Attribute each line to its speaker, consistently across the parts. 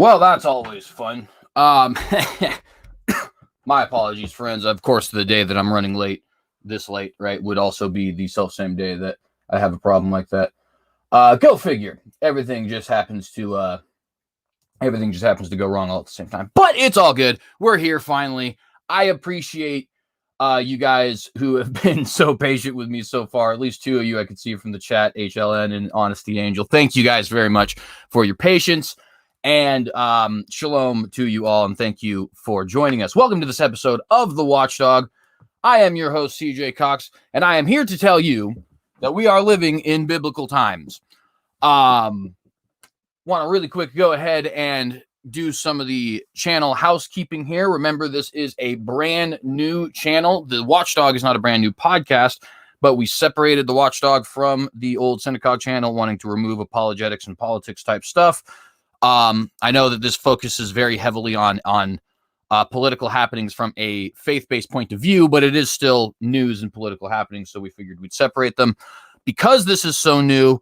Speaker 1: Well, that's always fun. Um, my apologies, friends. Of course, the day that I'm running late, this late, right, would also be the self-same day that I have a problem like that. Go figure. Everything just happens to go wrong all at the same time. But it's all good. We're here finally. I appreciate you guys who have been so patient with me so far. At least two of you I could see from the chat, HLN and Honesty Angel. Thank you guys very much for your patience. And shalom to you all, and thank you for joining us. Welcome to this episode of The Watchdog. I am your host, CJ Cox, and I am here to tell you that we are living in biblical times. Want to really quick go ahead and do some of the channel housekeeping here. Remember, this is a brand new channel. The Watchdog is not a brand new podcast, but we separated the Watchdog from the old Synagogue channel, wanting to remove apologetics and politics type stuff. I know that this focuses very heavily on political happenings from a faith-based point of view, but it is still news and political happenings, so we figured we'd separate them. Because this is so new,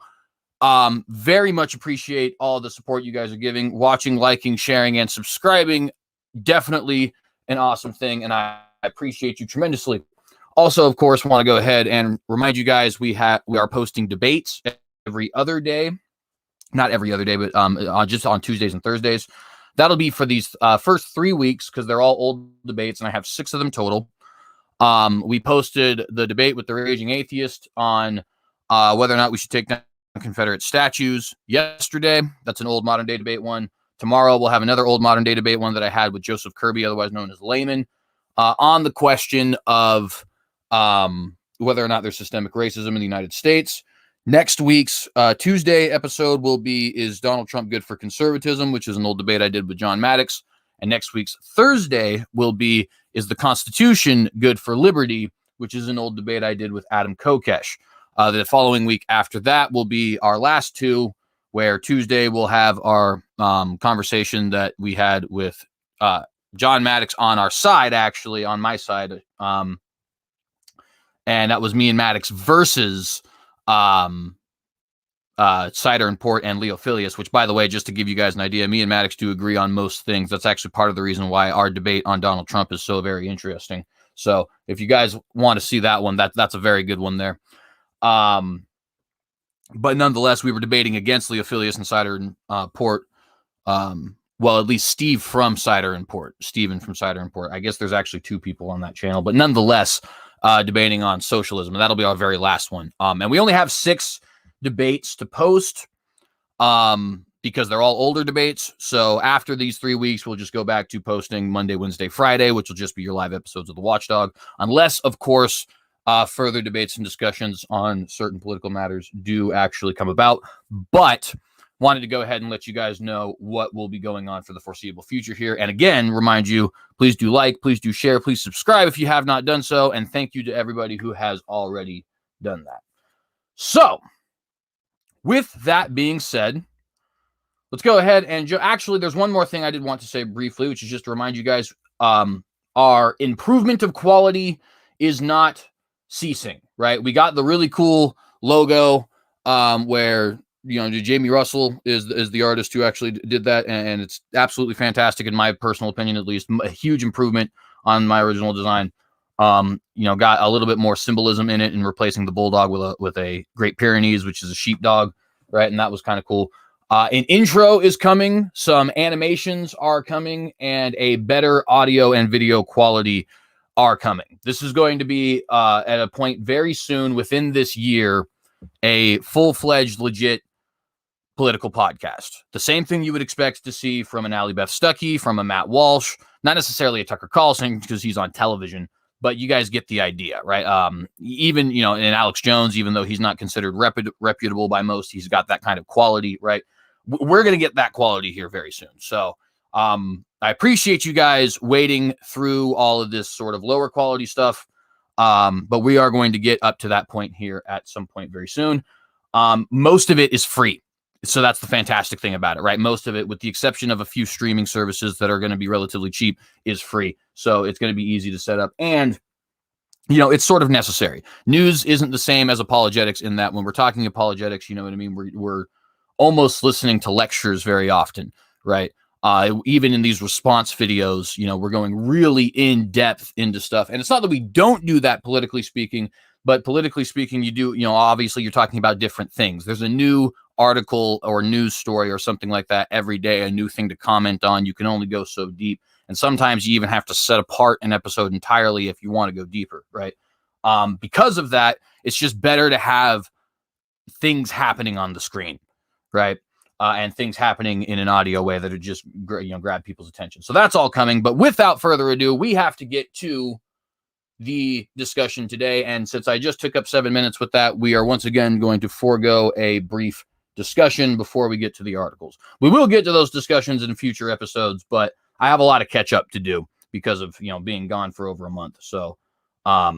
Speaker 1: very much appreciate all the support you guys are giving, watching, liking, sharing, and subscribing. Definitely an awesome thing, and I appreciate you tremendously. Also, of course, want to go ahead and remind you guys we are posting debates every other day. Not every other day, but just on Tuesdays and Thursdays. That'll be for these first 3 weeks because they're all old debates, and I have 6 of them total. We posted the debate with the Raging Atheist on whether or not we should take down Confederate statues yesterday. That's an old modern day debate one. Tomorrow we'll have another old modern day debate one that I had with Joseph Kirby, otherwise known as Layman, on the question of whether or not there's systemic racism in the United States. Next week's Tuesday episode is Donald Trump good for conservatism, which is an old debate I did with John Maddox. And next week's Thursday is the Constitution good for liberty, which is an old debate I did with Adam Kokesh. The following week after that will be our last two, where Tuesday we'll have our conversation that we had with John Maddox on our side, actually, on my side. And that was me and Maddox versus Cider and Port and Leophilius, which, by the way, just to give you guys an idea, me and Maddox do agree on most things. That's actually part of the reason why our debate on Donald Trump is so very interesting. So if you guys want to see that one, that's a very good one there. But nonetheless, we were debating against Leophilius and Cider and Port. Well, at least Steven from Cider and Port. I guess there's actually 2 people on that channel, but nonetheless, debating on socialism, and that'll be our very last one. And we only have 6 debates to post because they're all older debates. So after these 3 weeks, we'll just go back to posting Monday, Wednesday, Friday, which will just be your live episodes of The Watchdog, unless, of course, further debates and discussions on certain political matters do actually come about. But wanted to go ahead and let you guys know what will be going on for the foreseeable future here. And again, remind you, please do like, please do share, please subscribe if you have not done so. And thank you to everybody who has already done that. So with that being said, let's go ahead and actually, there's one more thing I did want to say briefly, which is just to remind you guys, our improvement of quality is not ceasing, right? We got the really cool logo where Jamie Russell is the artist who actually did that, and it's absolutely fantastic in my personal opinion, at least. A huge improvement on my original design. Got a little bit more symbolism in it, and replacing the bulldog with a Great Pyrenees, which is a sheepdog, right? And that was kind of cool. An intro is coming, some animations are coming, and a better audio and video quality are coming. This is going to be at a point very soon within this year, a full-fledged, legit political podcast. The same thing you would expect to see from an Ally Beth Stuckey, from a Matt Walsh, not necessarily a Tucker Carlson because he's on television, but you guys get the idea, right? Even, in Alex Jones, even though he's not considered reputable by most, he's got that kind of quality, right? We're going to get that quality here very soon. So I appreciate you guys waiting through all of this sort of lower quality stuff. But we are going to get up to that point here at some point very soon. Most of it is free. So that's the fantastic thing about it, right? Most of it, with the exception of a few streaming services that are going to be relatively cheap, is free. So it's going to be easy to set up. And, it's sort of necessary. News isn't the same as apologetics in that when we're talking apologetics, you know what I mean? We're almost listening to lectures very often, right? Even in these response videos, we're going really in depth into stuff. And it's not that we don't do that politically speaking, but politically speaking, you do, obviously you're talking about different things. There's a new article or news story or something like that every day, a new thing to comment on. You can only go so deep. And sometimes you even have to set apart an episode entirely if you want to go deeper, right? Because of that, it's just better to have things happening on the screen, right? And things happening in an audio way that are just, grab people's attention. So that's all coming. But without further ado, we have to get to the discussion today. And since I just took up 7 minutes with that, we are once again going to forego a brief discussion before we get to the articles. We will get to those discussions in future episodes, but I have a lot of catch up to do because of, being gone for over a month. So, I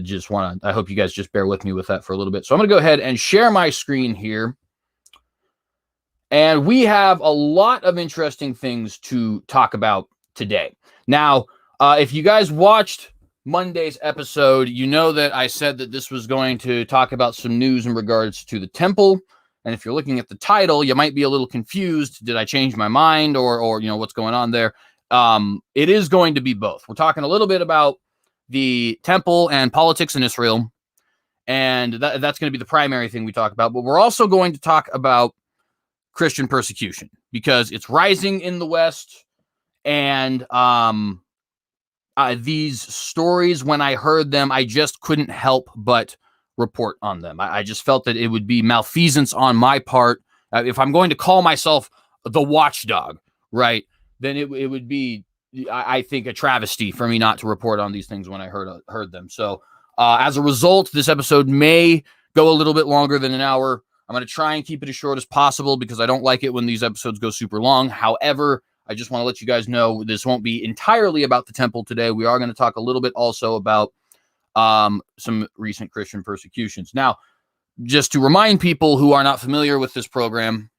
Speaker 1: just I hope you guys just bear with me with that for a little bit. So I'm going to go ahead and share my screen here. And we have a lot of interesting things to talk about today. Now, if you guys watched Monday's episode, you know that I said that this was going to talk about some news in regards to the temple. And if you're looking at the title, you might be a little confused. Did I change my mind or what's going on there? It is going to be both. We're talking a little bit about the temple and politics in Israel. And that's going to be the primary thing we talk about. But we're also going to talk about Christian persecution because it's rising in the West. And these stories, when I heard them, I just couldn't help but report on them. I just felt that it would be malfeasance on my part. If I'm going to call myself the Watchdog, right, then it would be, I think, a travesty for me not to report on these things when I heard them. So as a result, this episode may go a little bit longer than an hour. I'm going to try and keep it as short as possible because I don't like it when these episodes go super long. However, I just want to let you guys know this won't be entirely about the temple today. We are going to talk a little bit also about some recent Christian persecutions. Now, just to remind people who are not familiar with this program,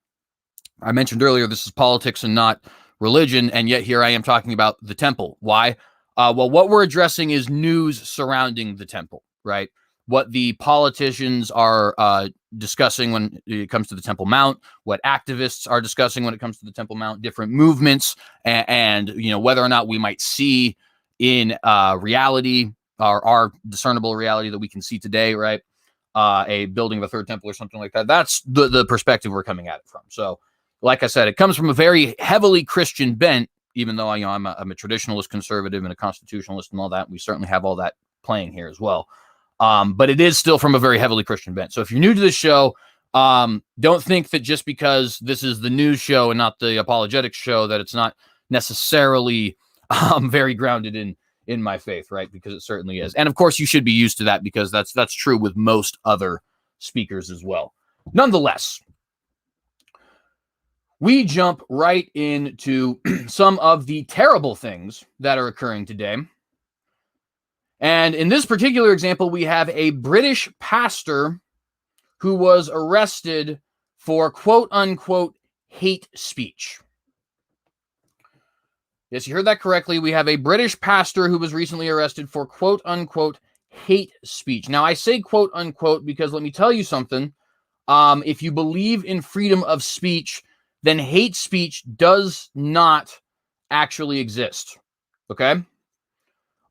Speaker 1: I mentioned earlier this is politics and not religion, and yet here I am talking about the temple. Why? Well, what we're addressing is news surrounding the temple, right? What the politicians are discussing when it comes to the Temple Mount, what activists are discussing when it comes to the Temple Mount, different movements, and whether or not we might see in reality, our discernible reality that we can see today, right? A building of a third temple or something like that. That's the perspective we're coming at it from. So, like I said, it comes from a very heavily Christian bent, even though I'm a traditionalist conservative and a constitutionalist and all that. We certainly have all that playing here as well. But it is still from a very heavily Christian bent. So if you're new to this show, don't think that just because this is the news show and not the apologetics show that it's not necessarily very grounded in my faith, right? Because it certainly is. And of course, you should be used to that because that's true with most other speakers as well. Nonetheless, we jump right into some of the terrible things that are occurring today. And in this particular example, we have a British pastor who was arrested for quote unquote hate speech. Yes, you heard that correctly. We have a British pastor who was recently arrested for quote unquote hate speech. Now, I say quote unquote because let me tell you something. If you believe in freedom of speech, then hate speech does not actually exist. Okay?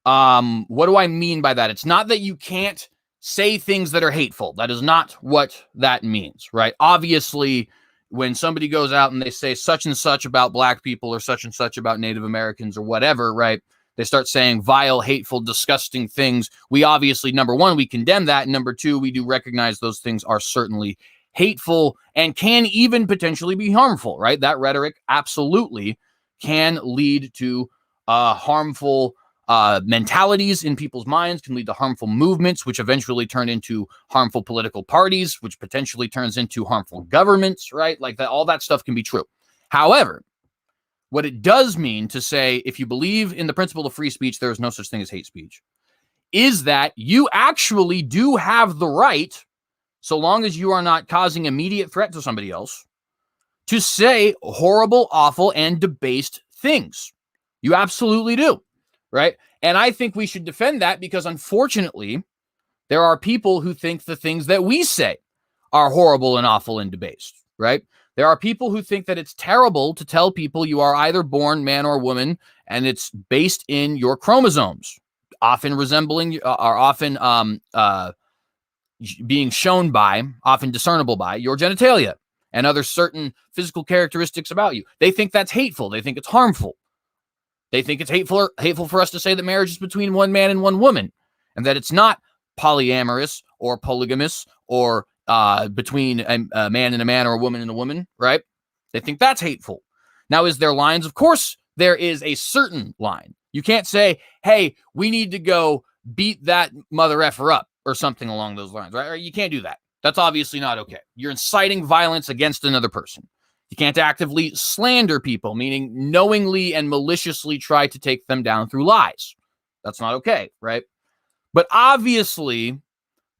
Speaker 1: What do I mean by that? It's not that you can't say things that are hateful. That is not what that means, right? Obviously, when somebody goes out and they say such and such about black people or such and such about Native Americans or whatever, right? They start saying vile, hateful, disgusting things. We obviously, number one, we condemn that. And number two, we do recognize those things are certainly hateful and can even potentially be harmful, right? That rhetoric absolutely can lead to harmful mentalities in people's minds, can lead to harmful movements, which eventually turn into harmful political parties, which potentially turns into harmful governments, right? Like that, all that stuff can be true. However, what it does mean to say, if you believe in the principle of free speech, there is no such thing as hate speech, is that you actually do have the right, so long as you are not causing immediate threat to somebody else, to say horrible, awful, and debased things. You absolutely do, right? And I think we should defend that because, unfortunately, there are people who think the things that we say are horrible and awful and debased, right? There are people who think that it's terrible to tell people you are either born man or woman, and it's based in your chromosomes, often resembling, are often being shown by, often discernible by, your genitalia and other certain physical characteristics about you. They think that's hateful. They think it's harmful. They think it's hateful for us to say that marriage is between one man and one woman, and that it's not polyamorous or polygamous or between a man and a man or a woman and a woman, right? They think that's hateful. Now, is there lines? Of course, there is a certain line. You can't say, hey, we need to go beat that mother effer up or something along those lines, right? Or you can't do that. That's obviously not okay. You're inciting violence against another person. You can't actively slander people, meaning knowingly and maliciously try to take them down through lies. That's not okay, right? But obviously,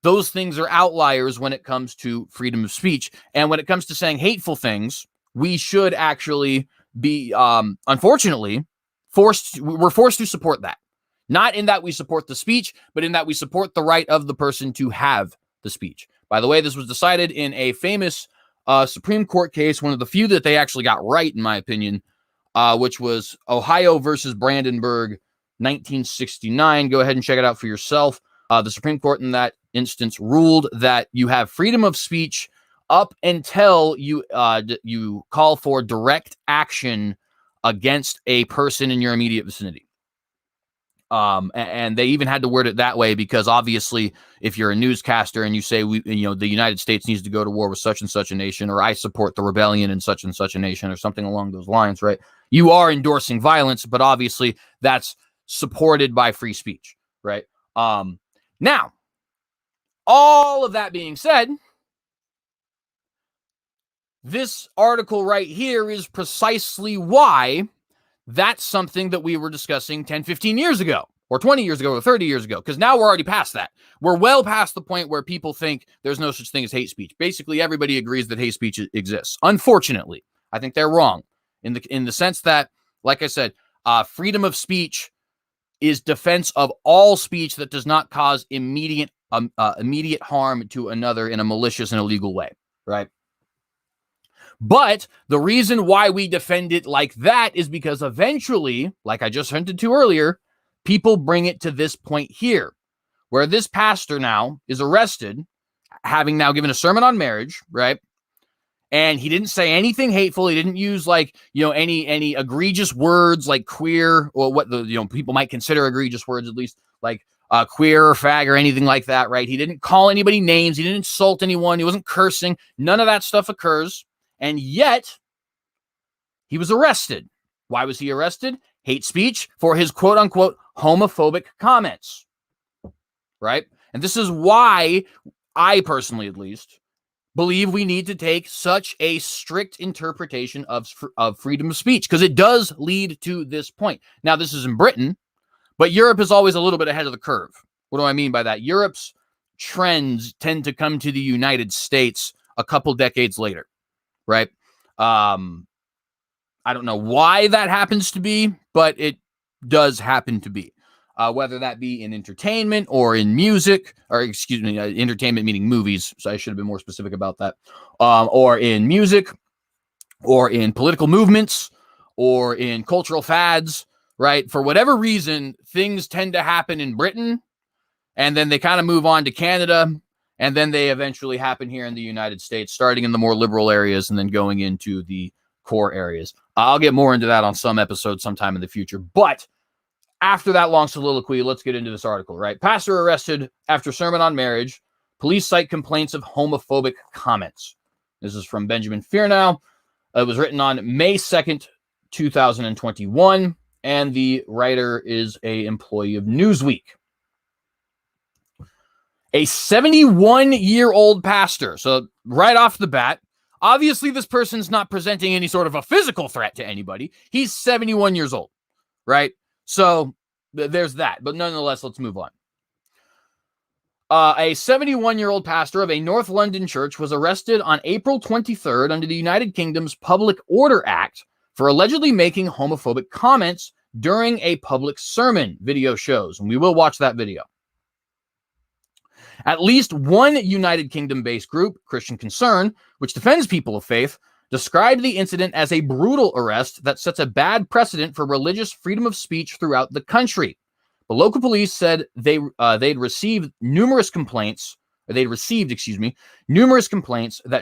Speaker 1: those things are outliers when it comes to freedom of speech. And when it comes to saying hateful things, we should actually be, unfortunately, we're forced to support that. Not in that we support the speech, but in that we support the right of the person to have the speech. By the way, this was decided in a famous Supreme Court case, one of the few that they actually got right, in my opinion, which was Ohio versus Brandenburg, 1969. Go ahead and check it out for yourself. The Supreme Court in that instance ruled that you have freedom of speech up until you call for direct action against a person in your immediate vicinity. And they even had to word it that way because obviously if you're a newscaster and you say, the United States needs to go to war with such and such a nation, or I support the rebellion in such and such a nation, or something along those lines, right? You are endorsing violence, but obviously that's supported by free speech, right? Now, all of that being said, this article right here is precisely why that's something that we were discussing 10, 15 years ago, or 20 years ago, or 30 years ago, because now we're already past that. We're well past the point where people think there's no such thing as hate speech. Basically, everybody agrees that hate speech exists. Unfortunately, I think they're wrong in the sense that, like I said, freedom of speech is defense of all speech that does not cause immediate harm to another in a malicious and illegal way, right? But the reason why we defend it like that is because eventually, like I just hinted to earlier, people bring it to this point here, where this pastor now is arrested, having now given a sermon on marriage, right? And he didn't say anything hateful. He didn't use any egregious words like queer, or what people might consider egregious words, at least like queer or fag or anything like that, right? He didn't call anybody names. He didn't insult anyone. He wasn't cursing. None of that stuff occurs. And yet, he was arrested. Why was he arrested? Hate speech for his quote-unquote homophobic comments, right? And this is why I personally, at least, believe we need to take such a strict interpretation of freedom of speech, because it does lead to this point. Now, this is in Britain, but Europe is always a little bit ahead of the curve. What do I mean by that? Europe's trends tend to come to the United States a couple decades later. Right. I don't know why that happens to be, but it does happen to be, whether that be in entertainment or in music, or entertainment meaning movies. So I should have been more specific about that. Or in music, or in political movements, or in cultural fads, right? For whatever reason, things tend to happen in Britain, and then they kind of move on to Canada. And then they eventually happen here in the United States, starting in the more liberal areas and then going into the core areas. I'll get more into that on some episodes sometime in the future. But after that long soliloquy, let's get into this article, right? Pastor arrested after sermon on marriage. Police cite complaints of homophobic comments. This is from Benjamin Fearnow. It was written on May 2nd, 2021. And the writer is an employee of Newsweek. A 71-year-old pastor. So right off the bat, obviously this person's not presenting any sort of a physical threat to anybody. He's 71 years old, right? So there's that. But nonetheless, let's move on. A 71-year-old pastor of a North London church was arrested on April 23rd under the United Kingdom's Public Order Act for allegedly making homophobic comments during a public sermon, video shows. And we will watch that video. At least one United Kingdom-based group, Christian Concern, which defends people of faith, described the incident as a brutal arrest that sets a bad precedent for religious freedom of speech throughout the country. The local police said they'd received numerous complaints that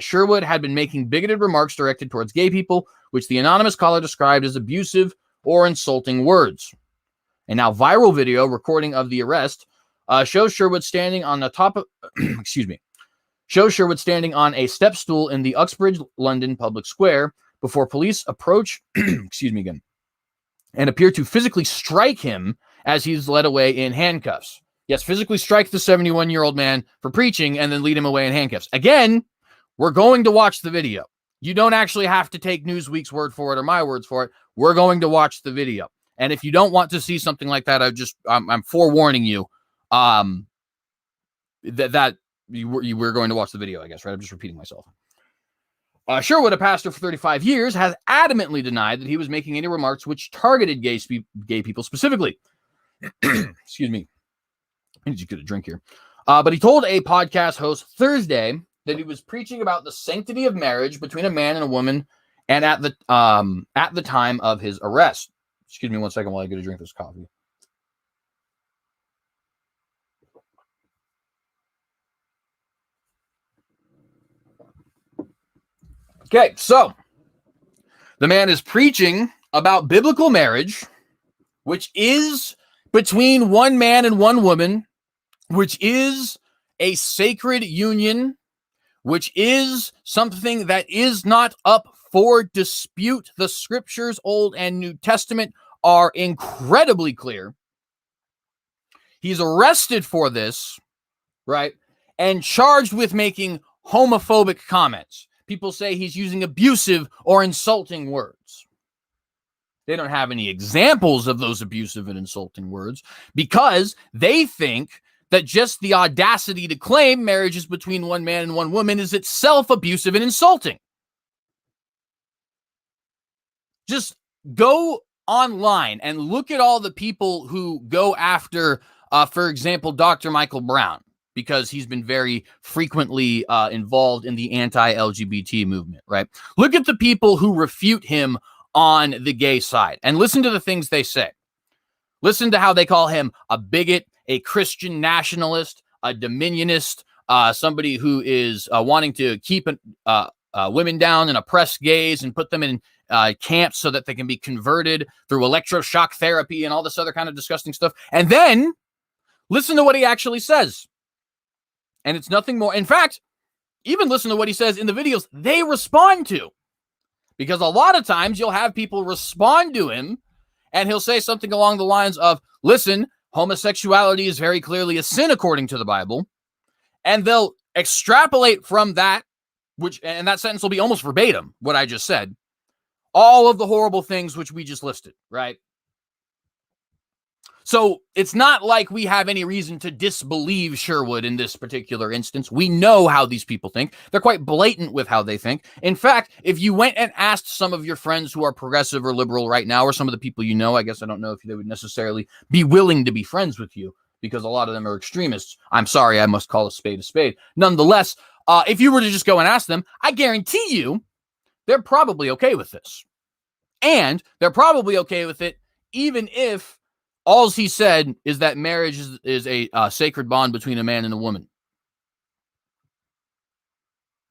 Speaker 1: Sherwood had been making bigoted remarks directed towards gay people, which the anonymous caller described as abusive or insulting words. A now viral video recording of the arrest shows Sherwood standing on the top of, shows Sherwood standing on a step stool in the Uxbridge, London public square before police approach, and appear to physically strike him as he's led away in handcuffs. Yes, physically strike the 71-year-old man for preaching and then lead him away in handcuffs. Again, we're going to watch the video. You don't actually have to take Newsweek's word for it or my words for it. We're going to watch the video. And if you don't want to see something like that, I'm forewarning you that we're going to watch the video, I guess, right? I'm just repeating myself. Sherwood, a pastor for 35 years, has adamantly denied that he was making any remarks which targeted gay people specifically. Excuse me. I need to get a drink here. But he told a podcast host Thursday that he was preaching about the sanctity of marriage between a man and a woman, and at the time of his arrest. Excuse me one second while I get a drink of this coffee. Okay, so the man is preaching about biblical marriage, which is between one man and one woman, which is a sacred union, which is something that is not up for dispute. The scriptures, Old and New Testament, are incredibly clear. He's arrested for this, right? And charged with making homophobic comments. People say he's using abusive or insulting words. They don't have any examples of those abusive and insulting words because they think that just the audacity to claim marriages between one man and one woman is itself abusive and insulting. Just go online and look at all the people who go after, for example, Dr. Michael Brown, because he's been very frequently involved in the anti-LGBT movement, right? Look at the people who refute him on the gay side and listen to the things they say. Listen to how they call him a bigot, a Christian nationalist, a dominionist, somebody who is wanting to keep women down and oppress gays and put them in camps so that they can be converted through electroshock therapy and all this other kind of disgusting stuff. And then listen to what he actually says. And it's nothing more. In fact, even listen to what he says in the videos they respond to. Because a lot of times you'll have people respond to him and he'll say something along the lines of, listen, homosexuality is very clearly a sin according to the Bible. And they'll extrapolate from that, and that sentence will be almost verbatim, what I just said, all of the horrible things which we just listed, right? So it's not like we have any reason to disbelieve Sherwood in this particular instance. We know how these people think. They're quite blatant with how they think. In fact, if you went and asked some of your friends who are progressive or liberal right now, or some of the people you know, I guess I don't know if they would necessarily be willing to be friends with you because a lot of them are extremists. I'm sorry, I must call a spade a spade. Nonetheless, if you were to just go and ask them, I guarantee you they're probably okay with this. And they're probably okay with it even if all he said is that marriage is a sacred bond between a man and a woman.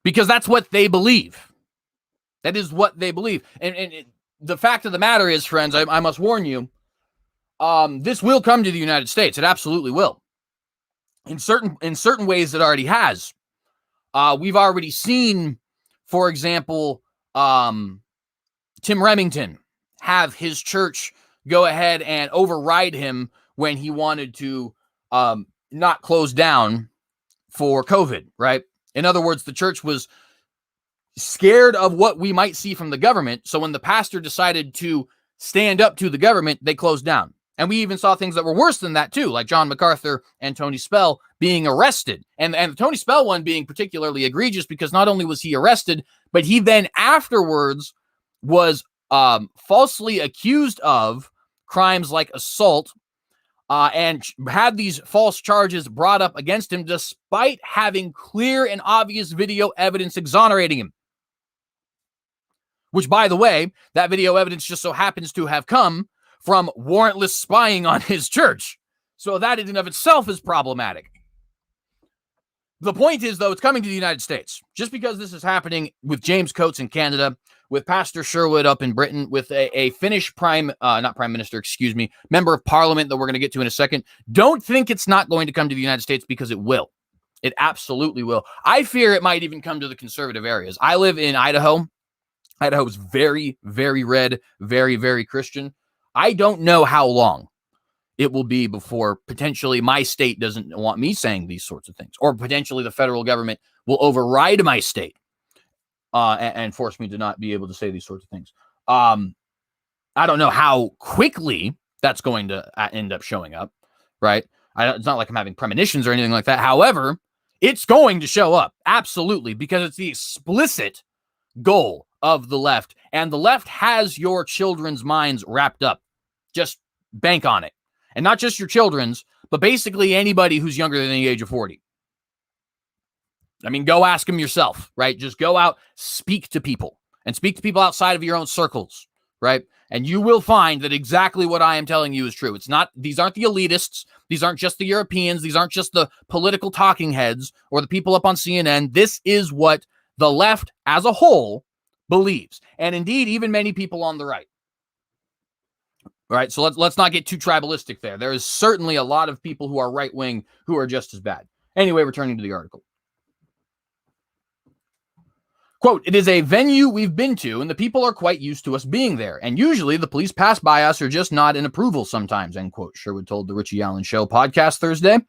Speaker 1: Because that's what they believe. That is what they believe. And the fact of the matter is, friends, I must warn you, this will come to the United States. It absolutely will. In certain ways, it already has. We've already seen, for example, Tim Remington have his church go ahead and override him when he wanted to not close down for COVID, right? In other words, the church was scared of what we might see from the government. So when the pastor decided to stand up to the government, they closed down. And we even saw things that were worse than that too, like John MacArthur and Tony Spell being arrested. And the Tony Spell one being particularly egregious because not only was he arrested, but he then afterwards was falsely accused of crimes like assault and had these false charges brought up against him despite having clear and obvious video evidence exonerating him. which, by the way, that video evidence just so happens to have come from warrantless spying on his church. So that in and of itself is problematic. The point is, though, it's coming to the United States. Just because this is happening with James Coates in Canada, with Pastor Sherwood up in Britain, with a Finnish member of parliament that we're going to get to in a second, don't think it's not going to come to the United States, because it will. It absolutely will. I fear it might even come to the conservative areas. I live in Idaho. Idaho is very, very red, very, very Christian. I don't know how long it will be before potentially my state doesn't want me saying these sorts of things, or potentially the federal government will override my state and force me to not be able to say these sorts of things. I don't know how quickly that's going to end up showing up, right? It's not like I'm having premonitions or anything like that. However, it's going to show up, absolutely, because it's the explicit goal of the left, and the left has your children's minds wrapped up. Just bank on it. And not just your children's, but basically anybody who's younger than the age of 40. I mean, go ask them yourself, right? Just go out, speak to people, and speak to people outside of your own circles, right? And you will find that exactly what I am telling you is true. These aren't the elitists. These aren't just the Europeans. These aren't just the political talking heads or the people up on CNN. This is what the left as a whole believes. And indeed, even many people on the right. All right, so let's not get too tribalistic there. There is certainly a lot of people who are right-wing who are just as bad. Anyway, returning to the article. Quote, "It is a venue we've been to, and the people are quite used to us being there. And usually the police pass by us or just nod in approval sometimes," end quote, Sherwood told the Richie Allen Show podcast Thursday.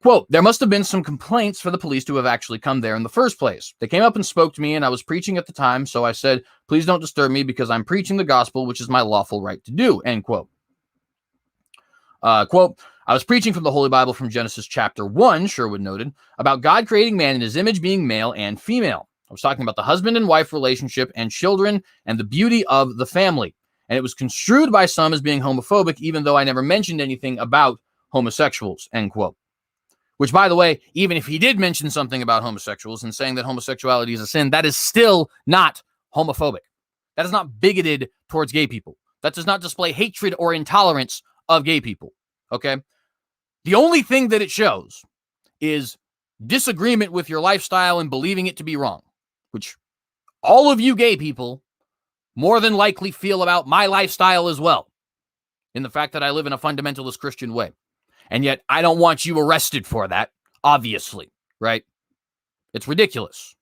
Speaker 1: Quote, "There must have been some complaints for the police to have actually come there in the first place. They came up and spoke to me, and I was preaching at the time, so I said, please don't disturb me because I'm preaching the gospel, which is my lawful right to do," end quote. Quote, "I was preaching from the Holy Bible from Genesis chapter 1, Sherwood noted, about God creating man in his image, being male and female. I was talking about the husband and wife relationship and children and the beauty of the family. And it was construed by some as being homophobic, even though I never mentioned anything about homosexuals," end quote. Which, by the way, even if he did mention something about homosexuals and saying that homosexuality is a sin, that is still not homophobic. That is not bigoted towards gay people. That does not display hatred or intolerance of gay people, okay? The only thing that it shows is disagreement with your lifestyle and believing it to be wrong, which all of you gay people more than likely feel about my lifestyle as well, in the fact that I live in a fundamentalist Christian way. And yet I don't want you arrested for that, obviously, right? It's ridiculous.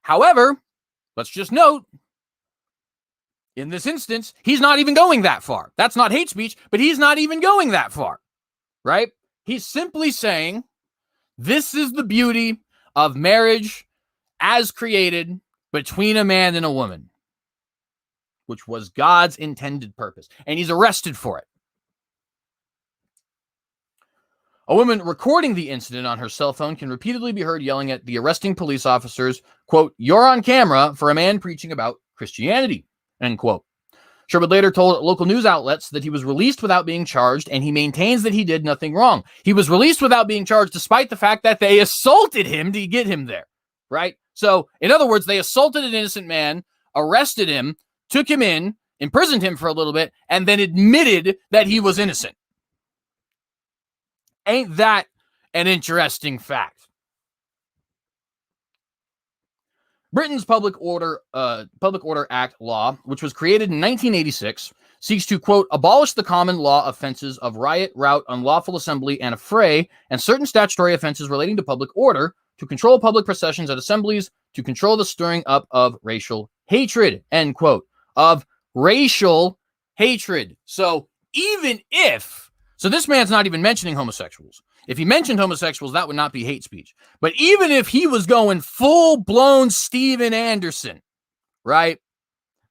Speaker 1: However, let's just note, in this instance, he's not even going that far. That's not hate speech, but he's not even going that far, right? He's simply saying, this is the beauty of marriage as created between a man and a woman, which was God's intended purpose. And he's arrested for it. A woman recording the incident on her cell phone can repeatedly be heard yelling at the arresting police officers, quote, "You're on camera for a man preaching about Christianity," end quote. Sherwood later told local news outlets that he was released without being charged, and he maintains that he did nothing wrong. He was released without being charged despite the fact that they assaulted him to get him there, right? So, in other words, they assaulted an innocent man, arrested him, took him in, imprisoned him for a little bit, and then admitted that he was innocent. Ain't that an interesting fact? Britain's Public Order Act law, which was created in 1986, seeks to, quote, "abolish the common law offenses of riot, rout, unlawful assembly, and affray, and certain statutory offenses relating to public order, to control public processions at assemblies, to control the stirring up of racial hatred," end quote. Of racial hatred. So this man's not even mentioning homosexuals. If he mentioned homosexuals, that would not be hate speech. But even if he was going full-blown Steven Anderson, right,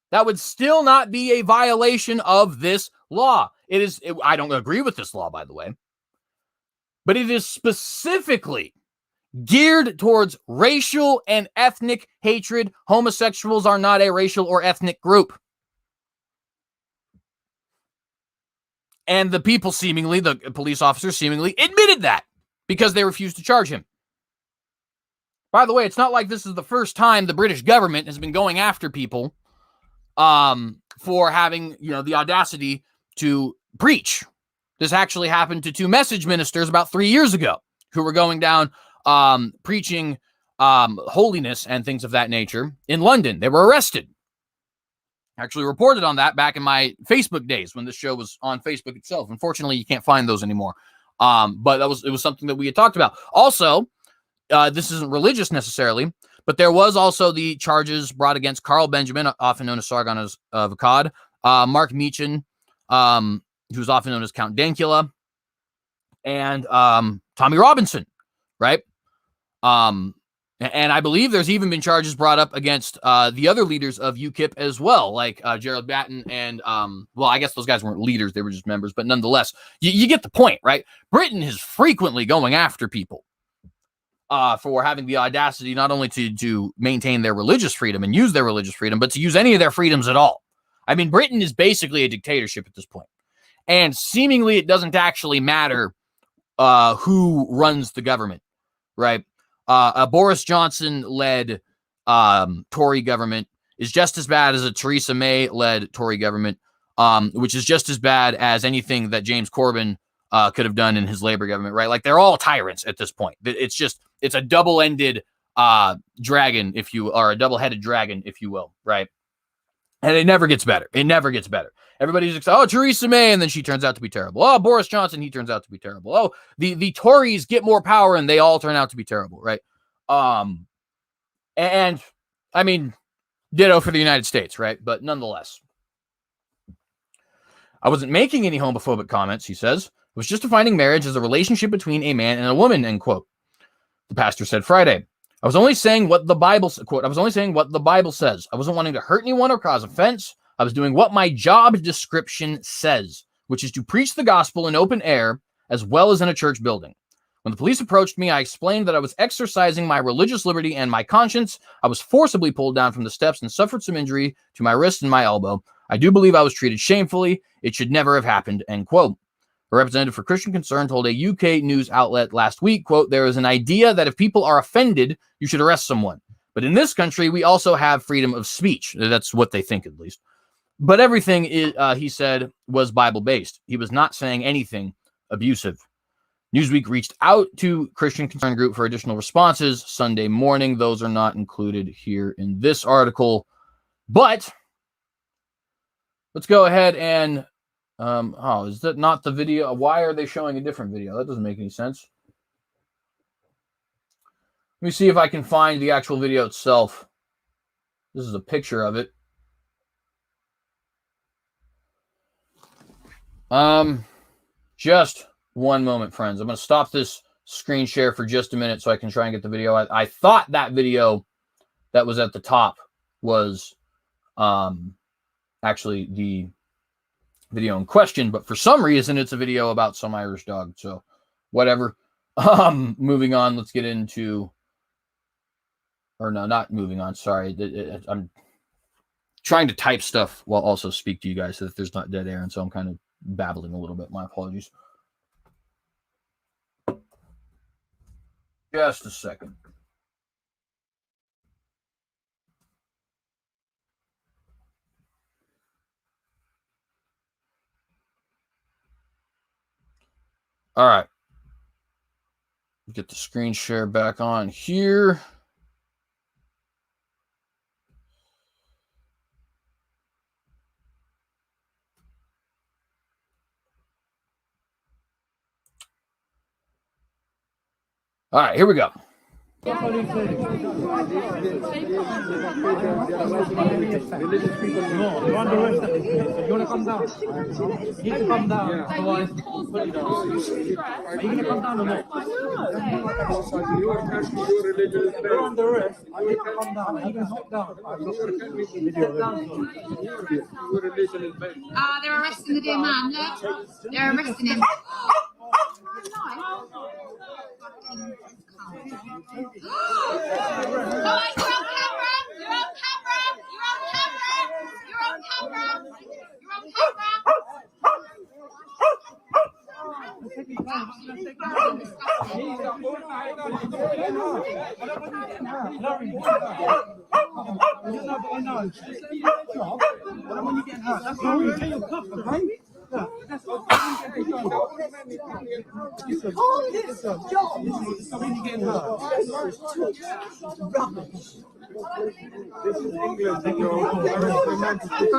Speaker 1: that would still not be a violation of this law. I don't agree with this law, by the way, but it is specifically geared towards racial and ethnic hatred. Homosexuals are not a racial or ethnic group. And the police officers seemingly admitted that because they refused to charge him. By the way, it's not like this is the first time the British government has been going after people for having, the audacity to preach. This actually happened to 2 message ministers about 3 years ago who were going down preaching holiness and things of that nature in London. They were arrested. I actually reported on that back in my Facebook days when this show was on Facebook itself. Unfortunately, you can't find those anymore. But it was something that we had talked about. Also, this isn't religious necessarily, but there was also the charges brought against Carl Benjamin, often known as Sargon of Akkad, Mark Meechan, who's often known as Count Dankula, and Tommy Robinson, right? And I believe there's even been charges brought up against the other leaders of UKIP as well, like Gerald Batten and, well, I guess those guys weren't leaders, they were just members, but nonetheless, you get the point, right? Britain is frequently going after people for having the audacity not only to maintain their religious freedom and use their religious freedom, but to use any of their freedoms at all. I mean, Britain is basically a dictatorship at this point. And seemingly it doesn't actually matter who runs the government, right? A Boris Johnson-led Tory government is just as bad as a Theresa May-led Tory government, which is just as bad as anything that James Corbyn could have done in his Labour government, right? Like, they're all tyrants at this point. It's a double-ended dragon, if you are a double-headed dragon, if you will, right? And it never gets better. It never gets better. Everybody's excited. Oh, Theresa May, and then she turns out to be terrible. Oh, Boris Johnson, he turns out to be terrible. Oh, the Tories get more power, and they all turn out to be terrible, right? And I mean, ditto for the United States, right? But nonetheless, I wasn't making any homophobic comments, he says. It was just defining marriage as a relationship between a man and a woman, end quote. The pastor said Friday. I was only saying what the Bible, quote, I was only saying what the Bible says. I wasn't wanting to hurt anyone or cause offense. I was doing what my job description says, which is to preach the gospel in open air as well as in a church building. When the police approached me, I explained that I was exercising my religious liberty and my conscience. I was forcibly pulled down from the steps and suffered some injury to my wrist and my elbow. I do believe I was treated shamefully. It should never have happened, end quote. A representative for Christian Concern told a UK news outlet last week, quote, there is an idea that if people are offended, you should arrest someone. But in this country, we also have freedom of speech. That's what they think, at least. But everything, he said, was Bible-based. He was not saying anything abusive. Newsweek reached out to Christian Concern Group for additional responses Sunday morning. Those are not included here in this article. But let's go ahead and... oh, is that not the video? Why are they showing a different video? That doesn't make any sense. Let me see if I can find the actual video itself. This is a picture of it. Just one moment, friends. I'm going to stop this screen share for just a minute so I can try and get the video. I thought that video that was at the top was actually the video in question, but for some reason it's a video about some Irish dog. So whatever. Moving on, let's get into, or no, not moving on. Sorry. I'm trying to type stuff while also speak to you guys so that there's not dead air. And so I'm kind of babbling a little bit. My apologies. Just a second. All right. Get the screen share back on here. All right, here we go.
Speaker 2: Religious people, no, you want the rest of it. So you want to come down? You need to come down. Otherwise, put it down. Are you going to come down or no? You're on the rest. I need to come down. You can step down.
Speaker 3: They're arresting the dear man. Look, they're arresting him. Guys, you're on camera! You're on camera! You're on camera! You're on camera! For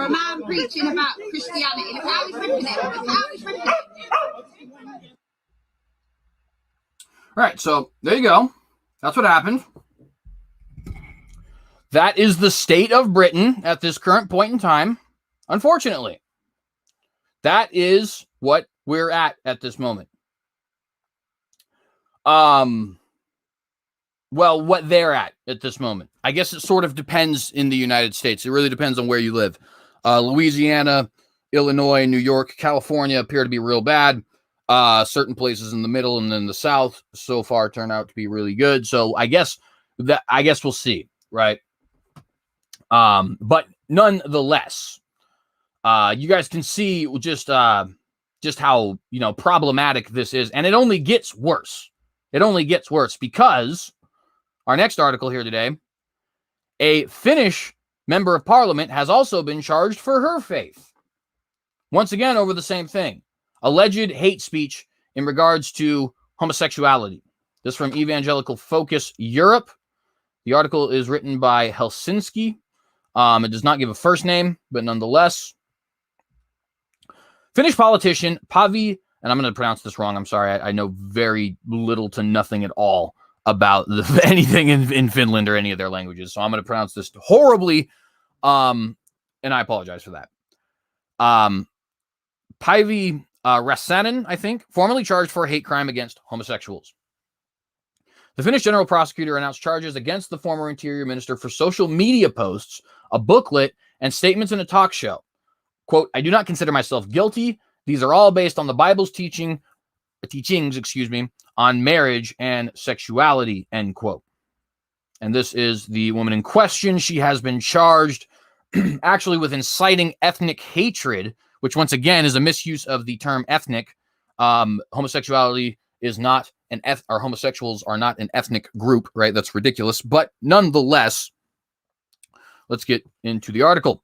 Speaker 3: a man preaching about Christianity, look how he's ripping it. Look how he's ripping it.
Speaker 1: All right, so there you go. That's what happened. That is the state of Britain at this current point in time, unfortunately. That is what we're at this moment. Well, what they're at this moment. I guess it sort of depends in the United States. It really depends on where you live. Louisiana, Illinois, New York, California appear to be real bad. Certain places in the middle and then the South so far turn out to be really good. So I guess we'll see, right? But nonetheless, you guys can see just how, problematic this is. And it only gets worse. It only gets worse because our next article here today, a Finnish member of parliament has also been charged for her faith. Once again, over the same thing. Alleged hate speech in regards to homosexuality. This from Evangelical Focus Europe. The article is written by Helsinki. It does not give a first name, but nonetheless. Finnish politician Pavi, and I'm going to pronounce this wrong. I'm sorry. I know very little to nothing at all about anything in Finland or any of their languages. So I'm going to pronounce this horribly. And I apologize for that. Päivi Räsänen, I think, formally charged for a hate crime against homosexuals. The Finnish general prosecutor announced charges against the former interior minister for social media posts, a booklet, and statements in a talk show. Quote, I do not consider myself guilty. These are all based on the Bible's teachings, on marriage and sexuality, end quote. And this is the woman in question. She has been charged actually with inciting ethnic hatred, which once again is a misuse of the term ethnic. Homosexuality is not or homosexuals are not an ethnic group, right? That's ridiculous. But nonetheless, let's get into the article.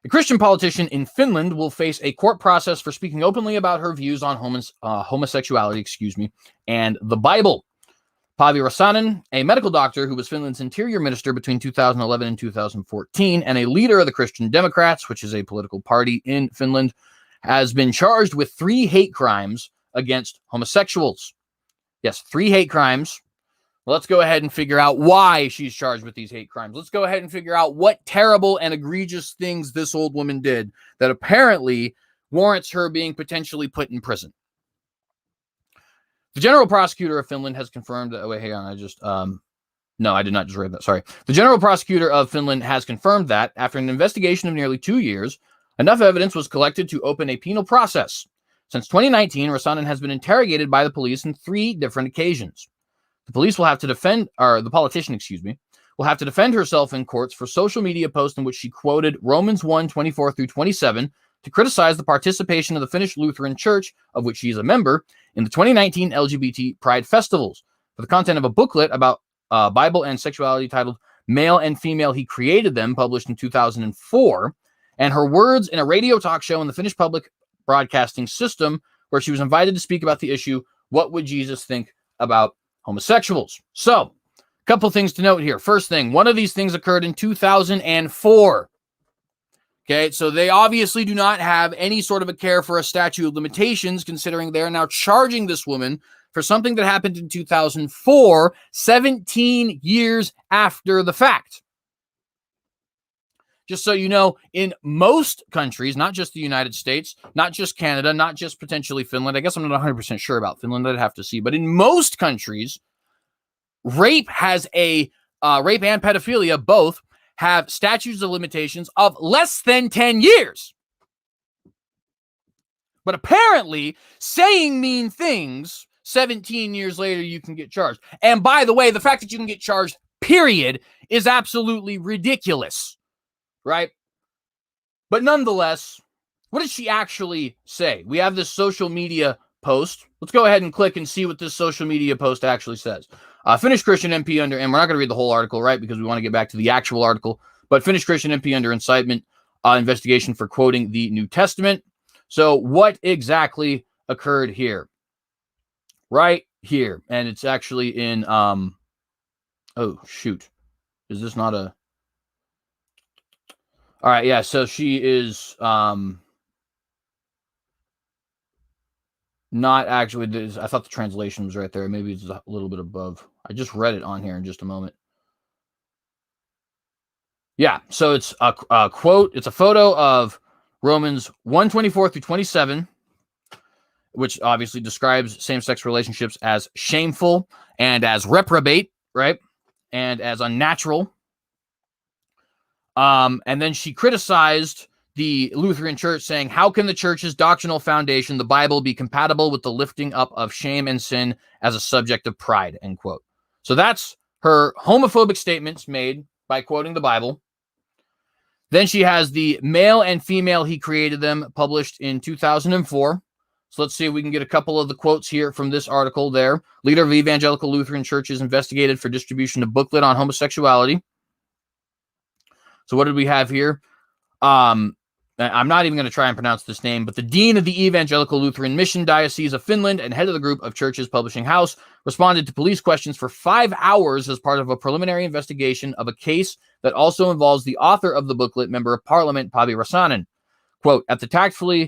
Speaker 1: A Christian politician in Finland will face a court process for speaking openly about her views on homosexuality, and the Bible. Päivi Räsänen, a medical doctor who was Finland's interior minister between 2011 and 2014, and a leader of the Christian Democrats, which is a political party in Finland, has been charged with 3 hate crimes against homosexuals. Yes, 3 hate crimes. Let's go ahead and figure out why she's charged with these hate crimes. Let's go ahead and figure out what terrible and egregious things this old woman did that apparently warrants her being potentially put in prison. The general prosecutor of Finland has confirmed that. Oh, wait, hang on. No, I did not just read that. Sorry. The general prosecutor of Finland has confirmed that after an investigation of nearly 2 years, enough evidence was collected to open a penal process. Since 2019, Räsänen has been interrogated by the police on 3 different occasions. The police will have to the politician, will have to defend herself in courts for social media posts in which she quoted Romans 1:24 through 27 to criticize the participation of the Finnish Lutheran Church, of which she is a member, in the 2019 LGBT Pride festivals. For the content of a booklet about Bible and sexuality titled Male and Female, He Created Them, published in 2004, and her words in a radio talk show in the Finnish public broadcasting system, where she was invited to speak about the issue, what would Jesus think about homosexuals? So, a couple things to note here. First thing, one of these things occurred in 2004. Okay, so they obviously do not have any sort of a care for a statute of limitations, considering they're now charging this woman for something that happened in 2004, 17 years after the fact. Just so you know, in most countries, not just the United States, not just Canada, not just potentially Finland, I guess I'm not 100% sure about Finland, I'd have to see, but in most countries, rape and pedophilia both have statutes of limitations of less than 10 years. But apparently, saying mean things, 17 years later, you can get charged. And by the way, the fact that you can get charged, period, is absolutely ridiculous. Right? But nonetheless, what did she actually say? We have this social media post. Let's go ahead and click and see what this social media post actually says. Finnish Christian MP under, and we're not going to read the whole article, right? Because we want to get back to the actual article. But Finnish Christian MP under incitement investigation for quoting the New Testament. So what exactly occurred here? Right here. And it's actually in, oh, shoot. Is this not a... All right, yeah, so she is not actually... I thought the translation was right there. Maybe it's a little bit above. I just read it on here in just a moment. Yeah, so it's a quote. It's a photo of Romans 1:24 through 27, which obviously describes same-sex relationships as shameful and as reprobate, right? And as unnatural. And then she criticized the Lutheran Church, saying, how can the church's doctrinal foundation, the Bible, be compatible with the lifting up of shame and sin as a subject of pride, end quote. So that's her homophobic statements made by quoting the Bible. Then she has the Male and Female He Created Them, published in 2004. So let's see if we can get a couple of the quotes here from this article there. Leader of Evangelical Lutheran Church is investigated for distribution of booklet on homosexuality. So what did we have here? I'm not even going to try and pronounce this name, but the Dean of the Evangelical Lutheran Mission Diocese of Finland and head of the group of churches publishing house responded to police questions for 5 hours as part of a preliminary investigation of a case that also involves the author of the booklet, Member of Parliament, Päivi Räsänen. Quote, at the tactful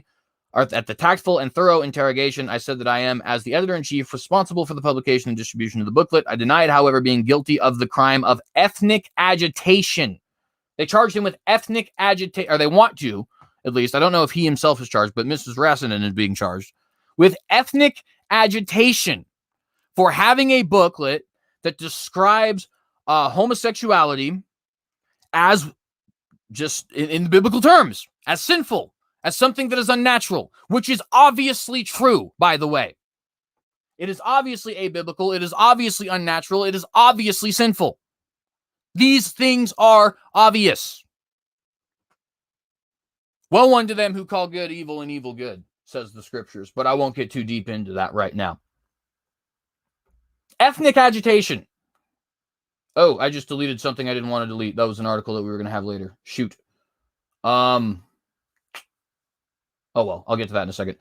Speaker 1: and thorough interrogation, I said that I am, as the editor-in-chief, responsible for the publication and distribution of the booklet. I denied, however, being guilty of the crime of ethnic agitation. They charged him with ethnic agitation, or they want to, at least. I don't know if he himself is charged, but Mrs. Räsänen is being charged with ethnic agitation for having a booklet that describes homosexuality as just in biblical terms, as sinful, as something that is unnatural, which is obviously true, by the way. It is obviously abiblical. It is obviously unnatural. It is obviously sinful. These things are obvious. Well, one to them who call good evil and evil good, says the scriptures, but I won't get too deep into that right now. Ethnic agitation. Oh, I just deleted something I didn't want to delete. That was an article that we were going to have later. Shoot. Oh, well, I'll get to that in a second.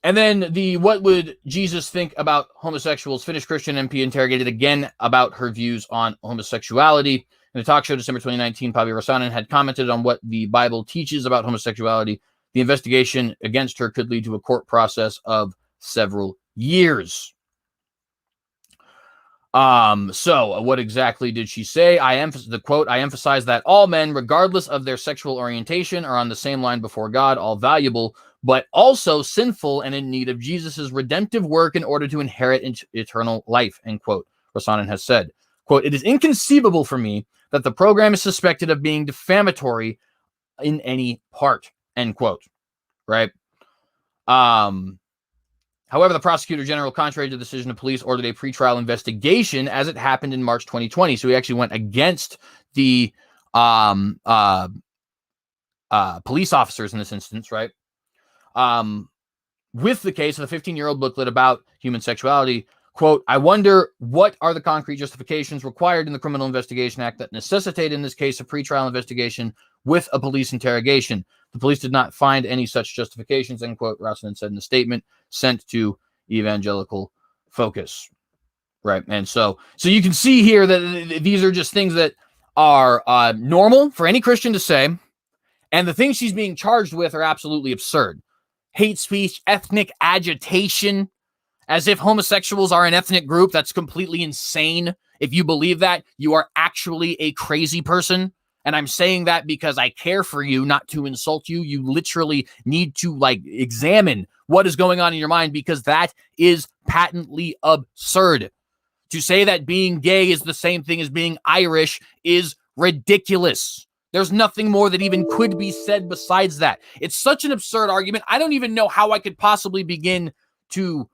Speaker 1: And then what would Jesus think about homosexuals? Finnish Christian MP interrogated again about her views on homosexuality. In a talk show December 2019, Päivi Räsänen had commented on what the Bible teaches about homosexuality. The investigation against her could lead to a court process of several years. So what exactly did she say? I emphasize that all men, regardless of their sexual orientation, are on the same line before God, all valuable, but also sinful and in need of Jesus' redemptive work in order to inherit eternal life, end quote, Räsänen has said. Quote, it is inconceivable for me that the program is suspected of being defamatory in any part, end quote, right? However, the prosecutor general, contrary to the decision of police, ordered a pretrial investigation as it happened in March 2020. So he actually went against the police officers in this instance, right? With the case of the 15-year-old booklet about human sexuality. Quote, I wonder what are the concrete justifications required in the Criminal Investigation Act that necessitate in this case a pretrial investigation with a police interrogation. The police did not find any such justifications, end quote, Räsänen said in the statement sent to Evangelical Focus. Right. And so you can see here that these are just things that are normal for any Christian to say. And the things she's being charged with are absolutely absurd. Hate speech, ethnic agitation, as if homosexuals are an ethnic group. That's completely insane. If you believe that, you are actually a crazy person. And I'm saying that because I care for you, not to insult you. You literally need to examine what is going on in your mind, because that is patently absurd. To say that being gay is the same thing as being Irish is ridiculous. There's nothing more that even could be said besides that. It's such an absurd argument. I don't even know how I could possibly begin to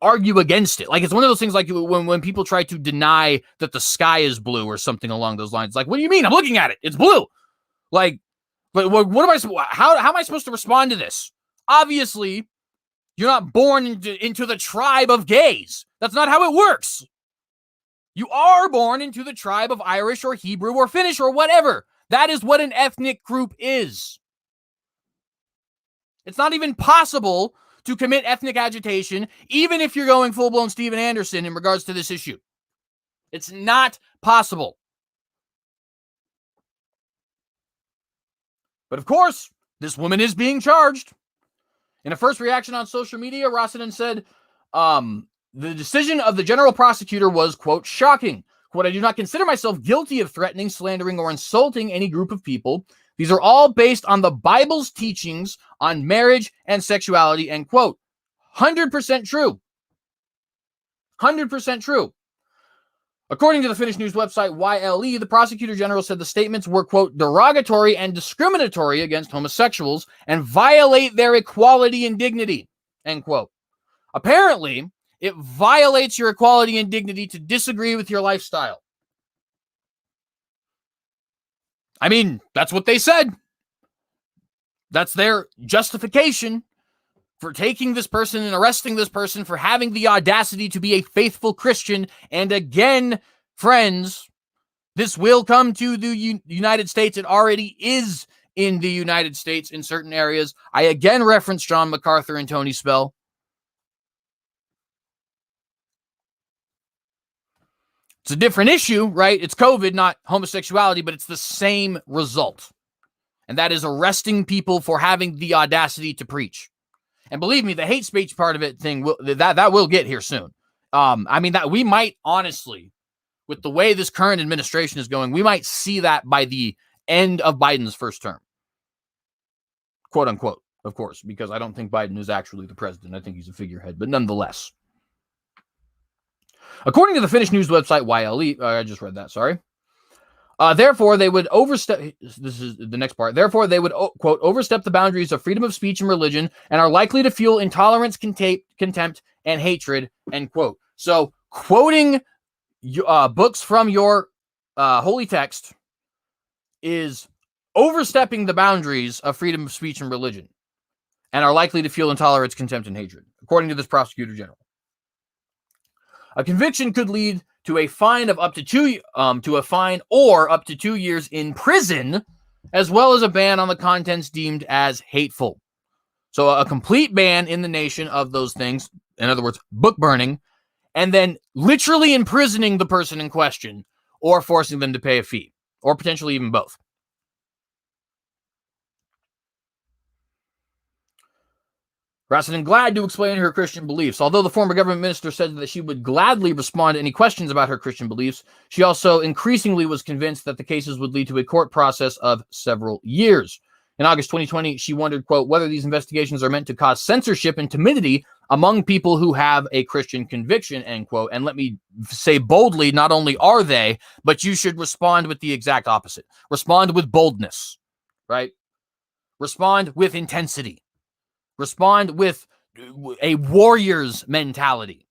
Speaker 1: argue against it. It's one of those things like when people try to deny that the sky is blue or something along those lines. What do you mean? I'm looking at it. It's blue. But what am how am I supposed to respond to this? Obviously, you're not born into the tribe of gays. That's not how it works. You are born into the tribe of Irish or Hebrew or Finnish or whatever. That is what an ethnic group is. It's not even possible to commit ethnic agitation, even if you're going full-blown Steven Anderson in regards to this issue. It's not possible. But of course, this woman is being charged. In a first reaction on social media, Rossenden said, the decision of the general prosecutor was, quote, shocking. Quote, I do not consider myself guilty of threatening, slandering, or insulting any group of people. These are all based on the Bible's teachings on marriage and sexuality, end quote. 100% true. 100% true. According to the Finnish news website YLE, the prosecutor general said the statements were, quote, derogatory and discriminatory against homosexuals and violate their equality and dignity, end quote. Apparently, it violates your equality and dignity to disagree with your lifestyle. I mean, that's what they said. That's their justification for taking this person and arresting this person for having the audacity to be a faithful Christian. And again, friends, this will come to the United States. It already is in the United States in certain areas. I again reference John MacArthur and Tony Spell. It's a different issue, right? It's COVID, not homosexuality, but it's the same result. And that is arresting people for having the audacity to preach. And believe me, the hate speech part of it that will get here soon. I mean, that we might honestly, with the way this current administration is going, we might see that by the end of Biden's first term. Quote unquote, of course, because I don't think Biden is actually the president. I think he's a figurehead, but nonetheless. According to the Finnish news website YLE, I just read that, sorry. Therefore, they would overstep, this is the next part, therefore they would, quote, overstep the boundaries of freedom of speech and religion and are likely to fuel intolerance, contempt, and hatred, end quote. So, quoting books from your holy text is overstepping the boundaries of freedom of speech and religion and are likely to fuel intolerance, contempt, and hatred, according to this prosecutor general. A conviction could lead to a fine of up to 2 years in prison, as well as a ban on the contents deemed as hateful. So a complete ban in the nation of those things, in other words, book burning, and then literally imprisoning the person in question or forcing them to pay a fee, or potentially even both. Rossenden glad to explain her Christian beliefs. Although the former government minister said that she would gladly respond to any questions about her Christian beliefs, she also increasingly was convinced that the cases would lead to a court process of several years. In August 2020, she wondered, quote, whether these investigations are meant to cause censorship and timidity among people who have a Christian conviction, end quote. And let me say boldly, not only are they, but you should respond with the exact opposite. Respond with boldness, right? Respond with intensity. Respond with a warrior's mentality,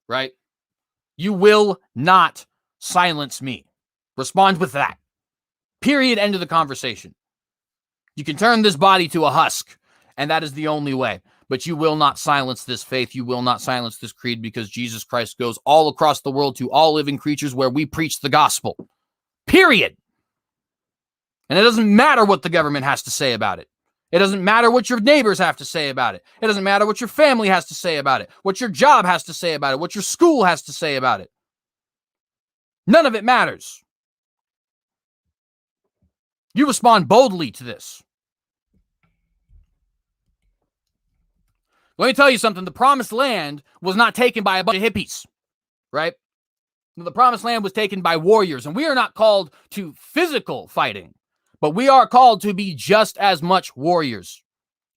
Speaker 1: right? You will not silence me. Respond with that. Period. End of the conversation. You can turn this body to a husk, and that is the only way. But you will not silence this faith. You will not silence this creed, because Jesus Christ goes all across the world to all living creatures where we preach the gospel. Period. And it doesn't matter what the government has to say about it. It doesn't matter what your neighbors have to say about it. It doesn't matter what your family has to say about it, what your job has to say about it, what your school has to say about it. None of it matters. You respond boldly to this. Let me tell you something. The promised land was not taken by a bunch of hippies, right? The promised land was taken by warriors, and we are not called to physical fighting. But we are called to be just as much warriors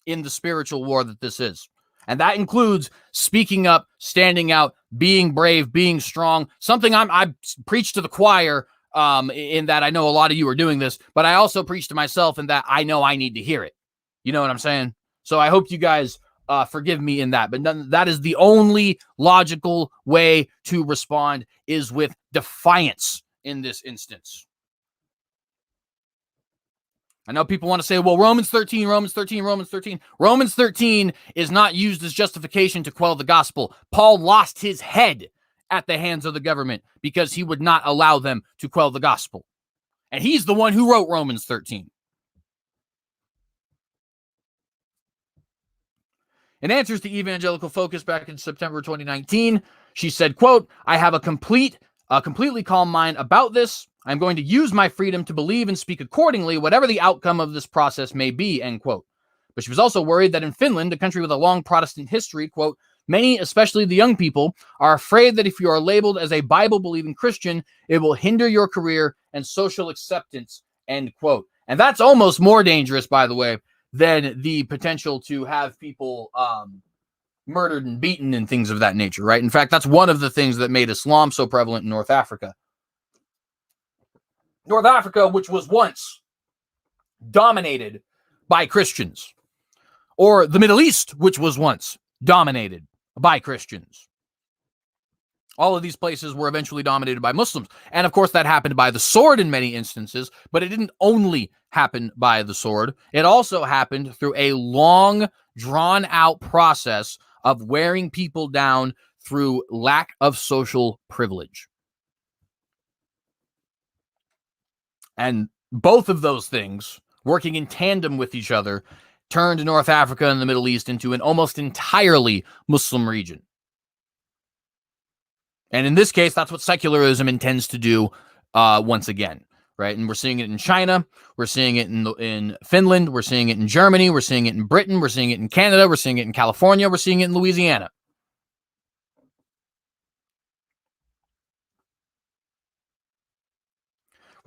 Speaker 1: in the spiritual war that this is. And that includes speaking up, standing out, being brave, being strong. Something I preach to the choir in that I know a lot of you are doing this, but I also preach to myself in that I know I need to hear it. You know what I'm saying? So I hope you guys forgive me in that. But that is the only logical way to respond, is with defiance in this instance. I know people want to say, well, Romans 13, Romans 13, Romans 13. Romans 13 is not used as justification to quell the gospel. Paul lost his head at the hands of the government because he would not allow them to quell the gospel. And he's the one who wrote Romans 13. In answers to Evangelical Focus back in September 2019, she said, quote, I have a completely calm mind about this. I'm going to use my freedom to believe and speak accordingly, whatever the outcome of this process may be, end quote. But she was also worried that in Finland, a country with a long Protestant history, quote, many, especially the young people, are afraid that if you are labeled as a Bible-believing Christian, it will hinder your career and social acceptance, end quote. And that's almost more dangerous, by the way, than the potential to have people murdered and beaten and things of that nature, right? In fact, that's one of the things that made Islam so prevalent in North Africa. North Africa, which was once dominated by Christians, or the Middle East, which was once dominated by Christians. All of these places were eventually dominated by Muslims. And of course, that happened by the sword in many instances, but it didn't only happen by the sword. It also happened through a long, drawn-out process of wearing people down through lack of social privilege. And both of those things, working in tandem with each other, turned North Africa and the Middle East into an almost entirely Muslim region. And in this case, that's what secularism intends to do once again, right? And we're seeing it in China. We're seeing it in Finland. We're seeing it in Germany. We're seeing it in Britain. We're seeing it in Canada. We're seeing it in California. We're seeing it in Louisiana.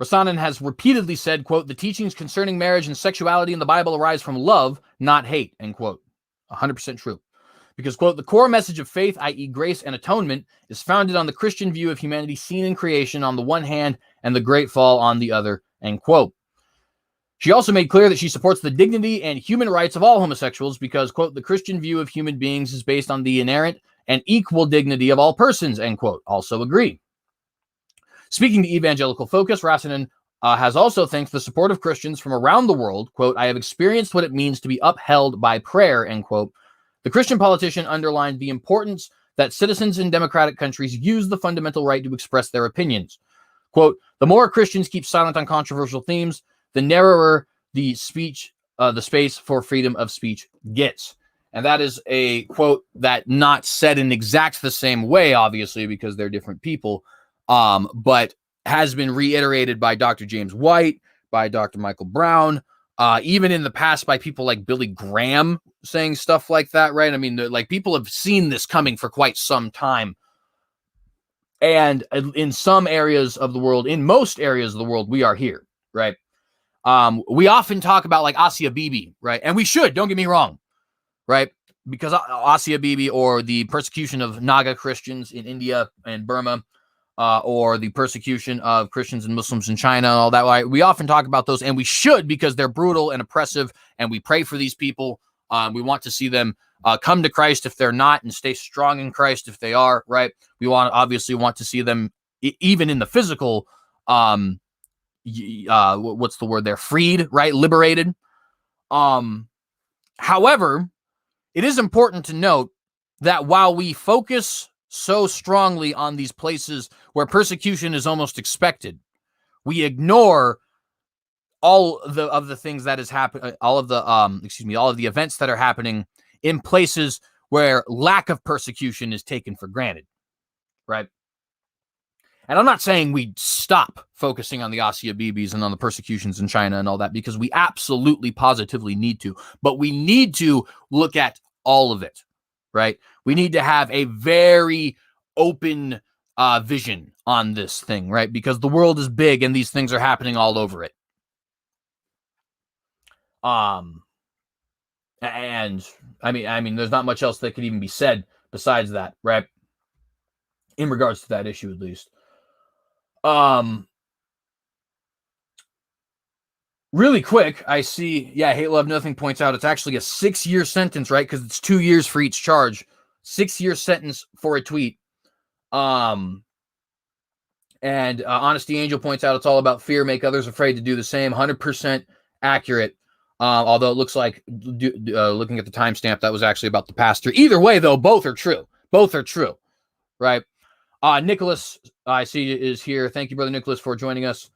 Speaker 1: Rasanen has repeatedly said, quote, the teachings concerning marriage and sexuality in the Bible arise from love, not hate, end quote. 100% true. Because, quote, the core message of faith, i.e. grace and atonement, is founded on the Christian view of humanity seen in creation on the one hand and the great fall on the other, end quote. She also made clear that she supports the dignity and human rights of all homosexuals because, quote, the Christian view of human beings is based on the inherent and equal dignity of all persons, end quote. Also agree. Speaking to Evangelical Focus, Rasanen has also thanked the support of Christians from around the world. Quote, I have experienced what it means to be upheld by prayer, end quote. The Christian politician underlined the importance that citizens in democratic countries use the fundamental right to express their opinions. Quote, the more Christians keep silent on controversial themes, the narrower the space for freedom of speech gets. And that is a quote that not said in exact the same way, obviously, because they're different people, but has been reiterated by Dr. James White, by Dr. Michael Brown, even in the past by people like Billy Graham saying stuff like that, right? I mean, like people have seen this coming for quite some time. And in some areas of the world, in most areas of the world, we are here, right? We often talk about like Asia Bibi, right? And we should, don't get me wrong, right? Because Asia Bibi, or the persecution of Naga Christians in India and Burma, or the persecution of Christians and Muslims in China and all that. Right? We often talk about those, and we should, because they're brutal and oppressive, and we pray for these people. We want to see them come to Christ if they're not, and stay strong in Christ if they are, right? We obviously want to see them, even in the physical, what's the word there? Freed, right? Liberated. However, it is important to note that while we focus so strongly on these places where persecution is almost expected, we ignore all of the things that is happening, all of the events that are happening in places where lack of persecution is taken for granted, right? And I'm not saying we stop focusing on the Asia Bibis and on the persecutions in China and all that, because we absolutely positively need to, but we need to look at all of it, right? We need to have a very open vision on this thing, right? Because the world is big and these things are happening all over it. And I mean, there's not much else that could even be said besides that, right? In regards to that issue, at least. Really quick, I see, Hate Love Nothing points out it's actually a 6-year sentence, right? Because it's 2 years for each charge. 6-year sentence for a tweet. And Honesty Angel points out it's all about fear, make others afraid to do the same. 100% accurate. Although it looks like, looking at the timestamp, that was actually about the pastor. Either way, though, both are true. Both are true, right? Nicholas, I see, is here. Thank you, Brother Nicholas, for joining us.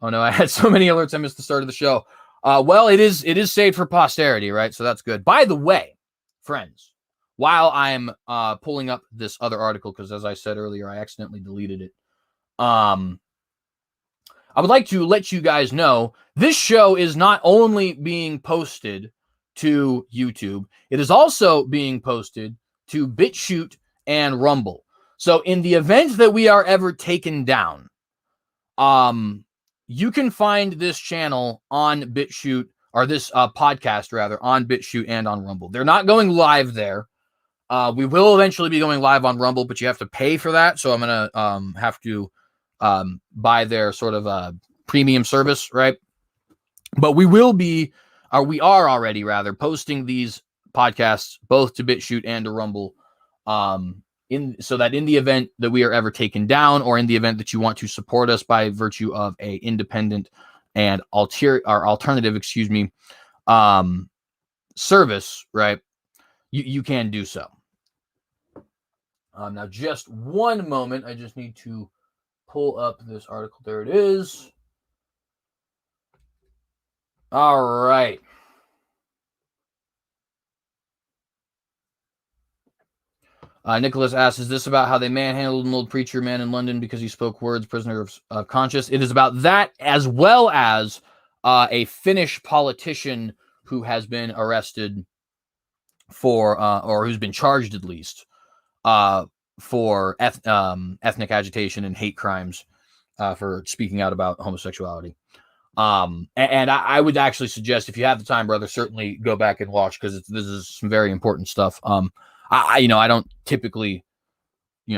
Speaker 1: Oh, no, I had so many alerts. I missed the start of the show. Well, it is saved for posterity, right? So that's good. By the way, friends, while I'm pulling up this other article, because as I said earlier, I accidentally deleted it. I would like to let you guys know this show is not only being posted to YouTube, it is also being posted to BitChute and Rumble. So in the event that we are ever taken down, you can find this channel on BitChute, or this podcast rather, on BitChute and on Rumble. They're not going live there. We will eventually be going live on Rumble, but you have to pay for that. So I'm going to have to buy their sort of premium service, right? But we will be, or we are already rather, posting these podcasts both to BitChute and to Rumble, so that in the event that we are ever taken down, or in the event that you want to support us by virtue of a independent and alternative, service, right? You can do so. Now, just one moment. I just need to pull up this article. There it is. All right. Nicholas asks, is this about how they manhandled an old preacher man in London because he spoke words, prisoner of conscience? It is about that, as well as a Finnish politician who has been arrested for, or who's been charged at least, for ethnic agitation and hate crimes for speaking out about homosexuality. And I would actually suggest, if you have the time, brother, certainly go back and watch, because this is some very important stuff. I don't typically,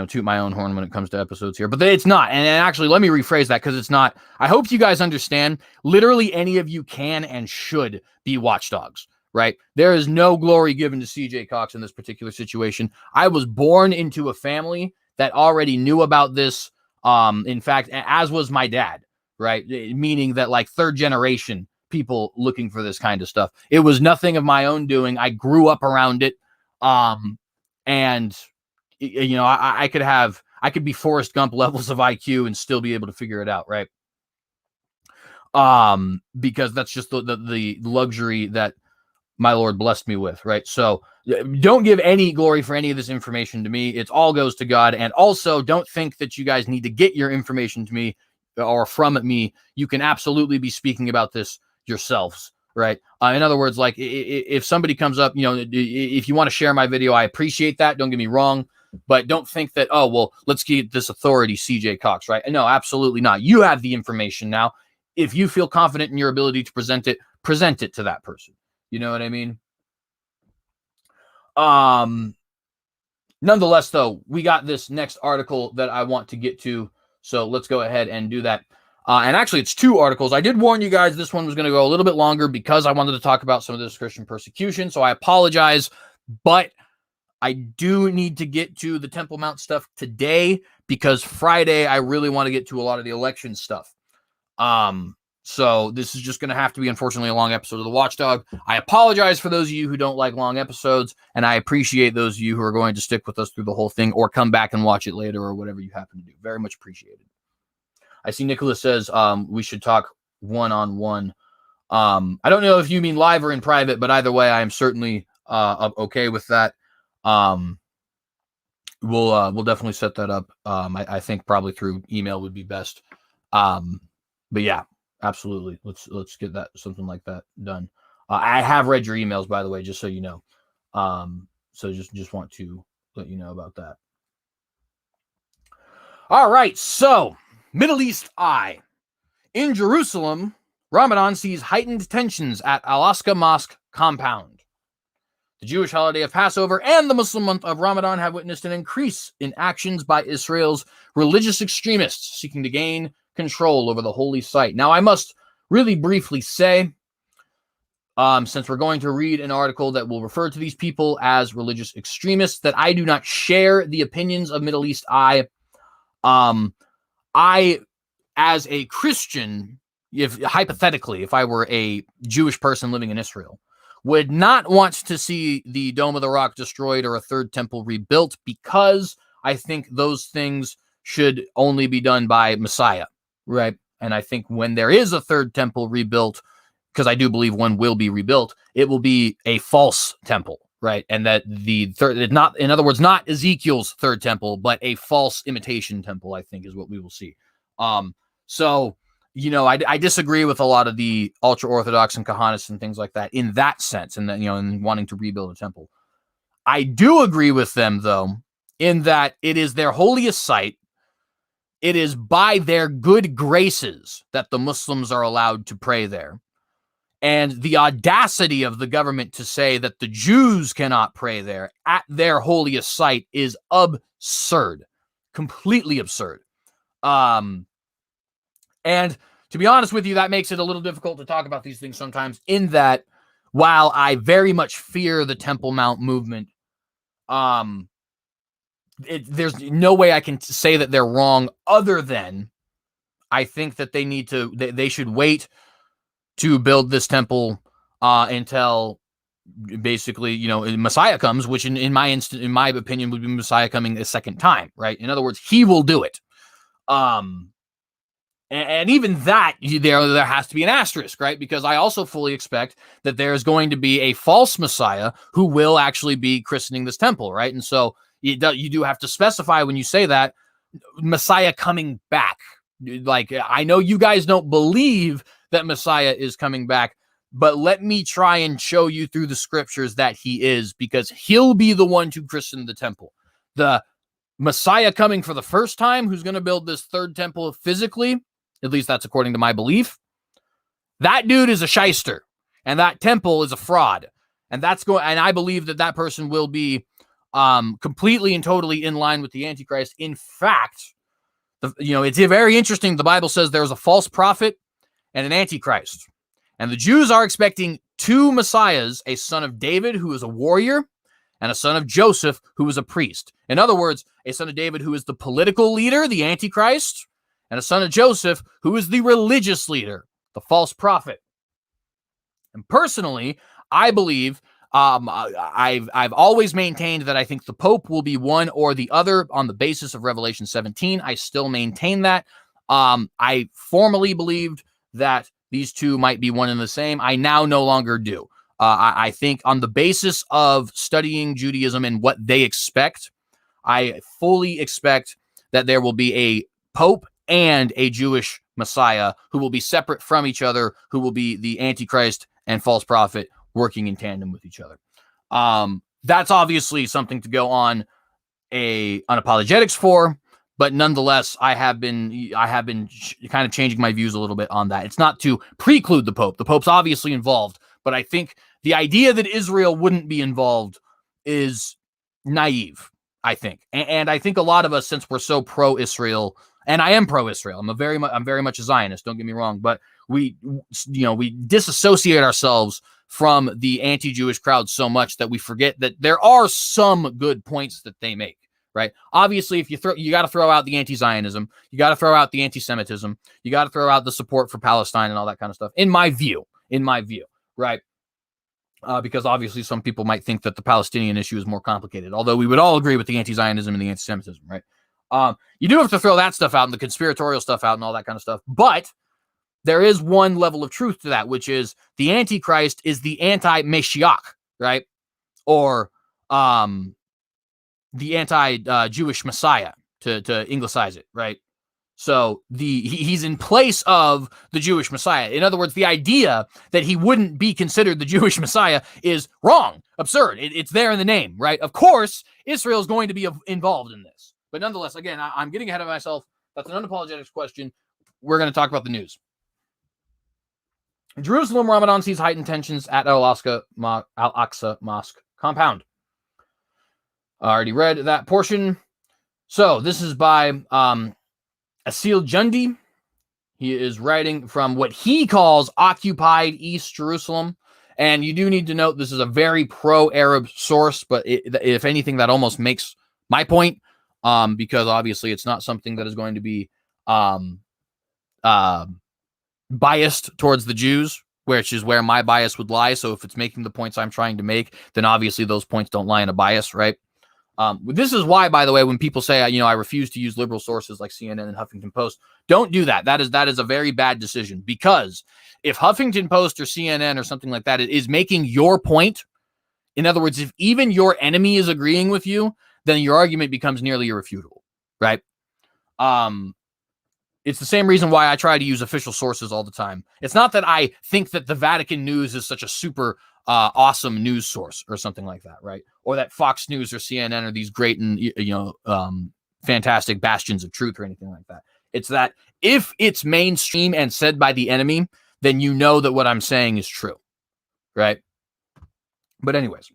Speaker 1: toot my own horn when it comes to episodes here, but it's not. And actually, let me rephrase that, because it's not. I hope you guys understand, literally any of you can and should be watchdogs, right? There is no glory given to CJ Cox in this particular situation. I was born into a family that already knew about this. In fact, as was my dad, right? Meaning that, like, third generation people looking for this kind of stuff. It was nothing of my own doing. I grew up around it. And I could be Forrest Gump levels of IQ and still be able to figure it out, right? Because that's just the luxury that my Lord blessed me with, right? So don't give any glory for any of this information to me. It all goes to God. And also, don't think that you guys need to get your information to me or from me. You can absolutely be speaking about this yourselves, right? In other words, like, if somebody comes up, if you want to share my video, I appreciate that. Don't get me wrong, but don't think that, oh, well, let's get this authority, CJ Cox, right? No, absolutely not. You have the information now. If you feel confident in your ability to present it to that person. You know what I mean? Nonetheless, though, we got this next article that I want to get to. So let's go ahead and do that. And actually, it's two articles. I did warn you guys this one was going to go a little bit longer because I wanted to talk about some of this Christian persecution. So I apologize, but I do need to get to the Temple Mount stuff today, because Friday I really want to get to a lot of the election stuff. So this is just going to have to be, unfortunately, a long episode of the Watchdog. I apologize for those of you who don't like long episodes, and I appreciate those of you who are going to stick with us through the whole thing or come back and watch it later or whatever you happen to do. Very much appreciated. I see Nicholas says we should talk one-on-one. I don't know if you mean live or in private, but either way, I am certainly okay with that. We'll definitely set that up. I think probably through email would be best. But yeah, absolutely. Let's get that, something like that done. I have read your emails, by the way, just so you know. So just want to let you know about that. All right, so Middle East Eye. In Jerusalem, Ramadan sees heightened tensions at Al-Aqsa Mosque compound. The Jewish holiday of Passover and the Muslim month of Ramadan have witnessed an increase in actions by Israel's religious extremists seeking to gain control over the holy site. Now, I must really briefly say, since we're going to read an article that will refer to these people as religious extremists, that I do not share the opinions of Middle East Eye. I, as a Christian, if hypothetically, if I were a Jewish person living in Israel, would not want to see the Dome of the Rock destroyed or a third temple rebuilt, because I think those things should only be done by Messiah, right? And I think when there is a third temple rebuilt, because I do believe one will be rebuilt, it will be a false temple, right? And that the third, not, in other words, not Ezekiel's third temple, but a false imitation temple, I think is what we will see. So, you know, I disagree with a lot of the ultra-Orthodox and Kahanists and things like that in that sense, and that, you know, in wanting to rebuild a temple. I do agree with them, though, in that it is their holiest site. It is by their good graces that the Muslims are allowed to pray there. And the audacity of the government to say that the Jews cannot pray there at their holiest site is absurd, completely absurd. And to be honest with you, that makes it a little difficult to talk about these things sometimes, in that while I very much fear the Temple Mount movement, there's no way I can say that they're wrong, other than I think that they should wait to build this temple until basically, you know, Messiah comes, which in my opinion would be Messiah coming a second time, right? In other words, he will do it. And even that, there has to be an asterisk, right? Because I also fully expect that there is going to be a false Messiah who will actually be christening this temple, right? And so you do have to specify when you say that Messiah coming back. Like, I know you guys don't believe that Messiah is coming back, but let me try and show you through the scriptures that he is, because he'll be the one to christen the temple. The Messiah coming for the first time, who's going to build this third temple physically, at least that's according to my belief, that dude is a shyster, and that temple is a fraud. And I believe that person will be completely and totally in line with the Antichrist. In fact, it's very interesting. The Bible says there's a false prophet and an Antichrist. And the Jews are expecting two Messiahs, a son of David, who is a warrior, and a son of Joseph, who is a priest. In other words, a son of David, who is the political leader, the Antichrist, and a son of Joseph, who is the religious leader, the false prophet. And personally, I believe, I've always maintained that I think the Pope will be one or the other on the basis of Revelation 17. I still maintain that. I formerly believed that these two might be one and the same. I now no longer do. I think on the basis of studying Judaism and what they expect, I fully expect that there will be a Pope and a Jewish Messiah who will be separate from each other, who will be the Antichrist and false prophet working in tandem with each other. That's obviously something to go on apologetics for, but nonetheless, I have been kind of changing my views a little bit on that. It's not to preclude the Pope. The Pope's obviously involved, but I think the idea that Israel wouldn't be involved is naive, I think. And I think a lot of us, since we're so pro-Israel, and I am pro-Israel, I'm very much a Zionist, don't get me wrong, but we disassociate ourselves from the anti-Jewish crowd so much that we forget that there are some good points that they make, right? Obviously, if you got to throw out the anti-Zionism, you got to throw out the anti-Semitism, you got to throw out the support for Palestine and all that kind of stuff, in my view, right? Because obviously some people might think that the Palestinian issue is more complicated, although we would all agree with the anti-Zionism and the anti-Semitism, right? You do have to throw that stuff out and the conspiratorial stuff out and all that kind of stuff, but there is one level of truth to that, which is the Antichrist is the anti-Mashiach, right? Or the anti-Jewish Messiah, to Anglicize it, right? So he's in place of the Jewish Messiah. In other words, the idea that he wouldn't be considered the Jewish Messiah is wrong, absurd. It's there in the name, right? Of course, Israel is going to be involved in this. But nonetheless, again, I'm getting ahead of myself. That's an unapologetics question. We're going to talk about the news. Jerusalem Ramadan sees heightened tensions at Al-Aqsa Mosque compound. I already read that portion. So this is by Asil Jundi. He is writing from what he calls occupied East Jerusalem. And you do need to note this is a very pro-Arab source, but if anything, that almost makes my point, because obviously it's not something that is going to be biased towards the Jews, which is where my bias would lie. So if it's making the points I'm trying to make, then obviously those points don't lie in a bias, right? This is why, by the way, when people say, I refuse to use liberal sources like CNN and Huffington Post, don't do that. That is a very bad decision, because if Huffington Post or CNN or something like that is making your point, in other words, if even your enemy is agreeing with you, then your argument becomes nearly irrefutable, right? It's the same reason why I try to use official sources all the time. It's not that I think that the Vatican News is such a super awesome news source or something like that, right? Or that Fox News or CNN are these great and fantastic bastions of truth or anything like that. It's that if it's mainstream and said by the enemy, then you know that what I'm saying is true, right? But anyways,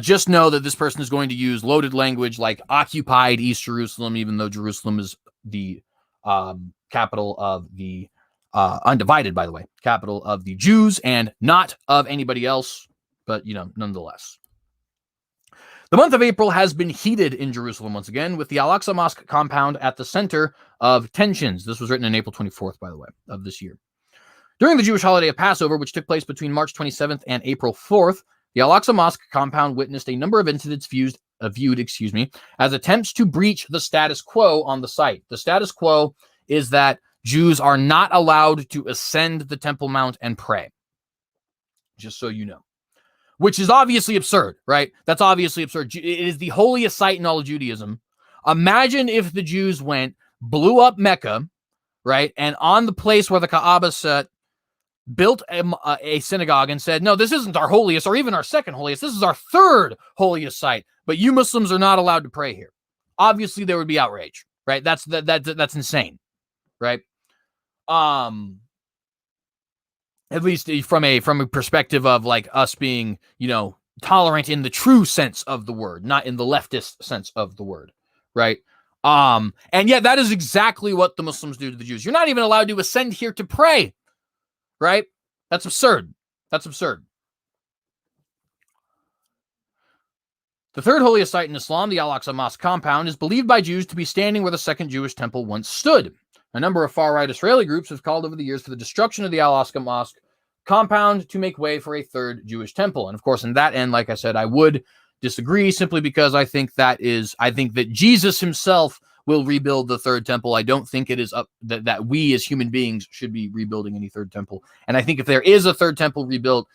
Speaker 1: just know that this person is going to use loaded language like occupied East Jerusalem, even though Jerusalem is the capital of the undivided, by the way, capital of the Jews and not of anybody else, but, nonetheless. The month of April has been heated in Jerusalem once again, with the Al-Aqsa Mosque compound at the center of tensions. This was written on April 24th, by the way, of this year. During the Jewish holiday of Passover, which took place between March 27th and April 4th, the Al-Aqsa Mosque compound witnessed a number of incidents viewed as attempts to breach the status quo on the site. The status quo is that Jews are not allowed to ascend the Temple Mount and pray, just so you know, which is obviously absurd, right? That's obviously absurd. It is the holiest site in all of Judaism. Imagine if the Jews went, blew up Mecca, right, and on the place where the Kaaba sat, built a synagogue and said, no, this isn't our holiest or even our second holiest. This is our third holiest site, but you Muslims are not allowed to pray here. Obviously, there would be outrage, right? That's insane, right? At least from a perspective of like us being, tolerant in the true sense of the word, not in the leftist sense of the word, right? And yet that is exactly what the Muslims do to the Jews. You're not even allowed to ascend here to pray. Right? That's absurd. That's absurd. The third holiest site in Islam, the Al-Aqsa Mosque compound, is believed by Jews to be standing where the second Jewish temple once stood. A number of far-right Israeli groups have called over the years for the destruction of the Al-Aqsa Mosque compound to make way for a third Jewish temple. And of course, in that end, like I said, I would disagree simply because I think that Jesus himself will rebuild the third temple. I don't think it is up that we as human beings should be rebuilding any third temple. And I think if there is a third temple rebuilt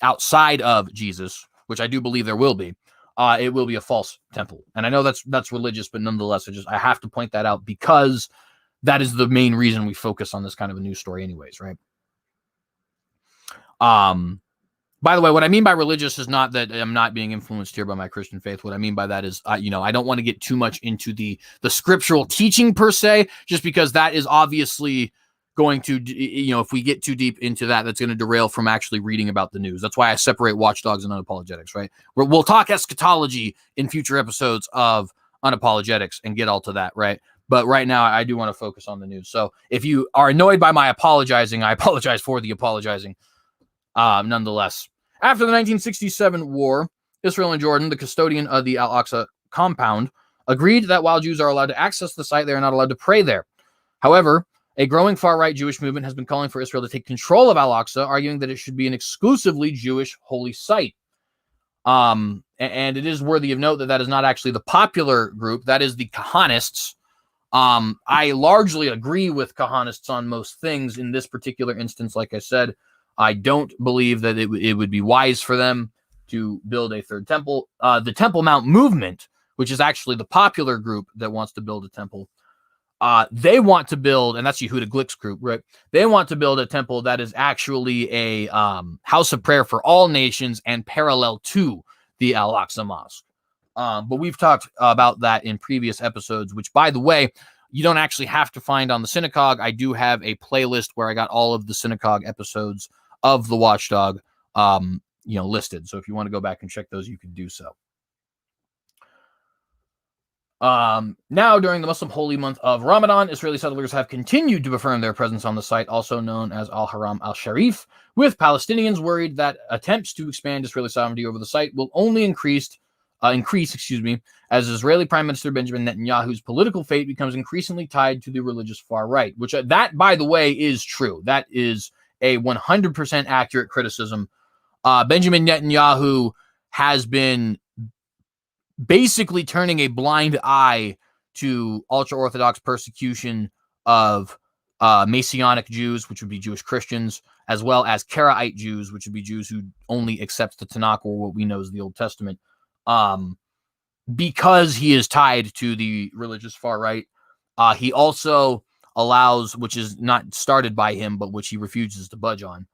Speaker 1: outside of Jesus, which I do believe there will be, it will be a false temple. And I know that's religious, but nonetheless, I have to point that out because that is the main reason we focus on this kind of a news story anyways, right? By the way, what I mean by religious is not that I'm not being influenced here by my Christian faith. What I mean by that is, I don't want to get too much into the scriptural teaching per se, just because that is obviously going to, if we get too deep into that, that's going to derail from actually reading about the news. That's why I separate Watchdogs and Unapologetics, right? We'll talk eschatology in future episodes of Unapologetics and get all to that, right? But right now, I do want to focus on the news. So if you are annoyed by my apologizing, I apologize for the apologizing. Nonetheless, after the 1967 war, Israel and Jordan, the custodian of the Al-Aqsa compound, agreed that while Jews are allowed to access the site, they are not allowed to pray there. However, a growing far-right Jewish movement has been calling for Israel to take control of Al-Aqsa, arguing that it should be an exclusively Jewish holy site. And it is worthy of note that is not actually the popular group. That is the Kahanists. I largely agree with Kahanists on most things. In this particular instance, like I said, I don't believe that it would be wise for them to build a third temple. The Temple Mount movement, which is actually the popular group that wants to build a temple, they want to build, and that's Yehuda Glick's group, right? They want to build a temple that is actually a house of prayer for all nations and parallel to the Al-Aqsa Mosque. But we've talked about that in previous episodes, which, by the way, you don't actually have to find on the Synagogue. I do have a playlist where I got all of the Synagogue episodes of the Watchdog, listed. So if you want to go back and check those, you can do so. Now, during the Muslim holy month of Ramadan, Israeli settlers have continued to affirm their presence on the site, also known as Al-Haram al-Sharif, with Palestinians worried that attempts to expand Israeli sovereignty over the site will only increase increase, as Israeli Prime Minister Benjamin Netanyahu's political fate becomes increasingly tied to the religious far right, which that, by the way, is true. That is a 100% accurate criticism. Benjamin Netanyahu has been basically turning a blind eye to ultra-Orthodox persecution of Messianic Jews, which would be Jewish Christians, as well as Karaite Jews, which would be Jews who only accept the Tanakh, or what we know as the Old Testament, because he is tied to the religious far right. He also allows, which is not started by him, but which he refuses to budge on,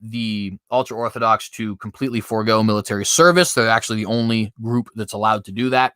Speaker 1: the ultra-Orthodox to completely forego military service. They're actually the only group that's allowed to do that,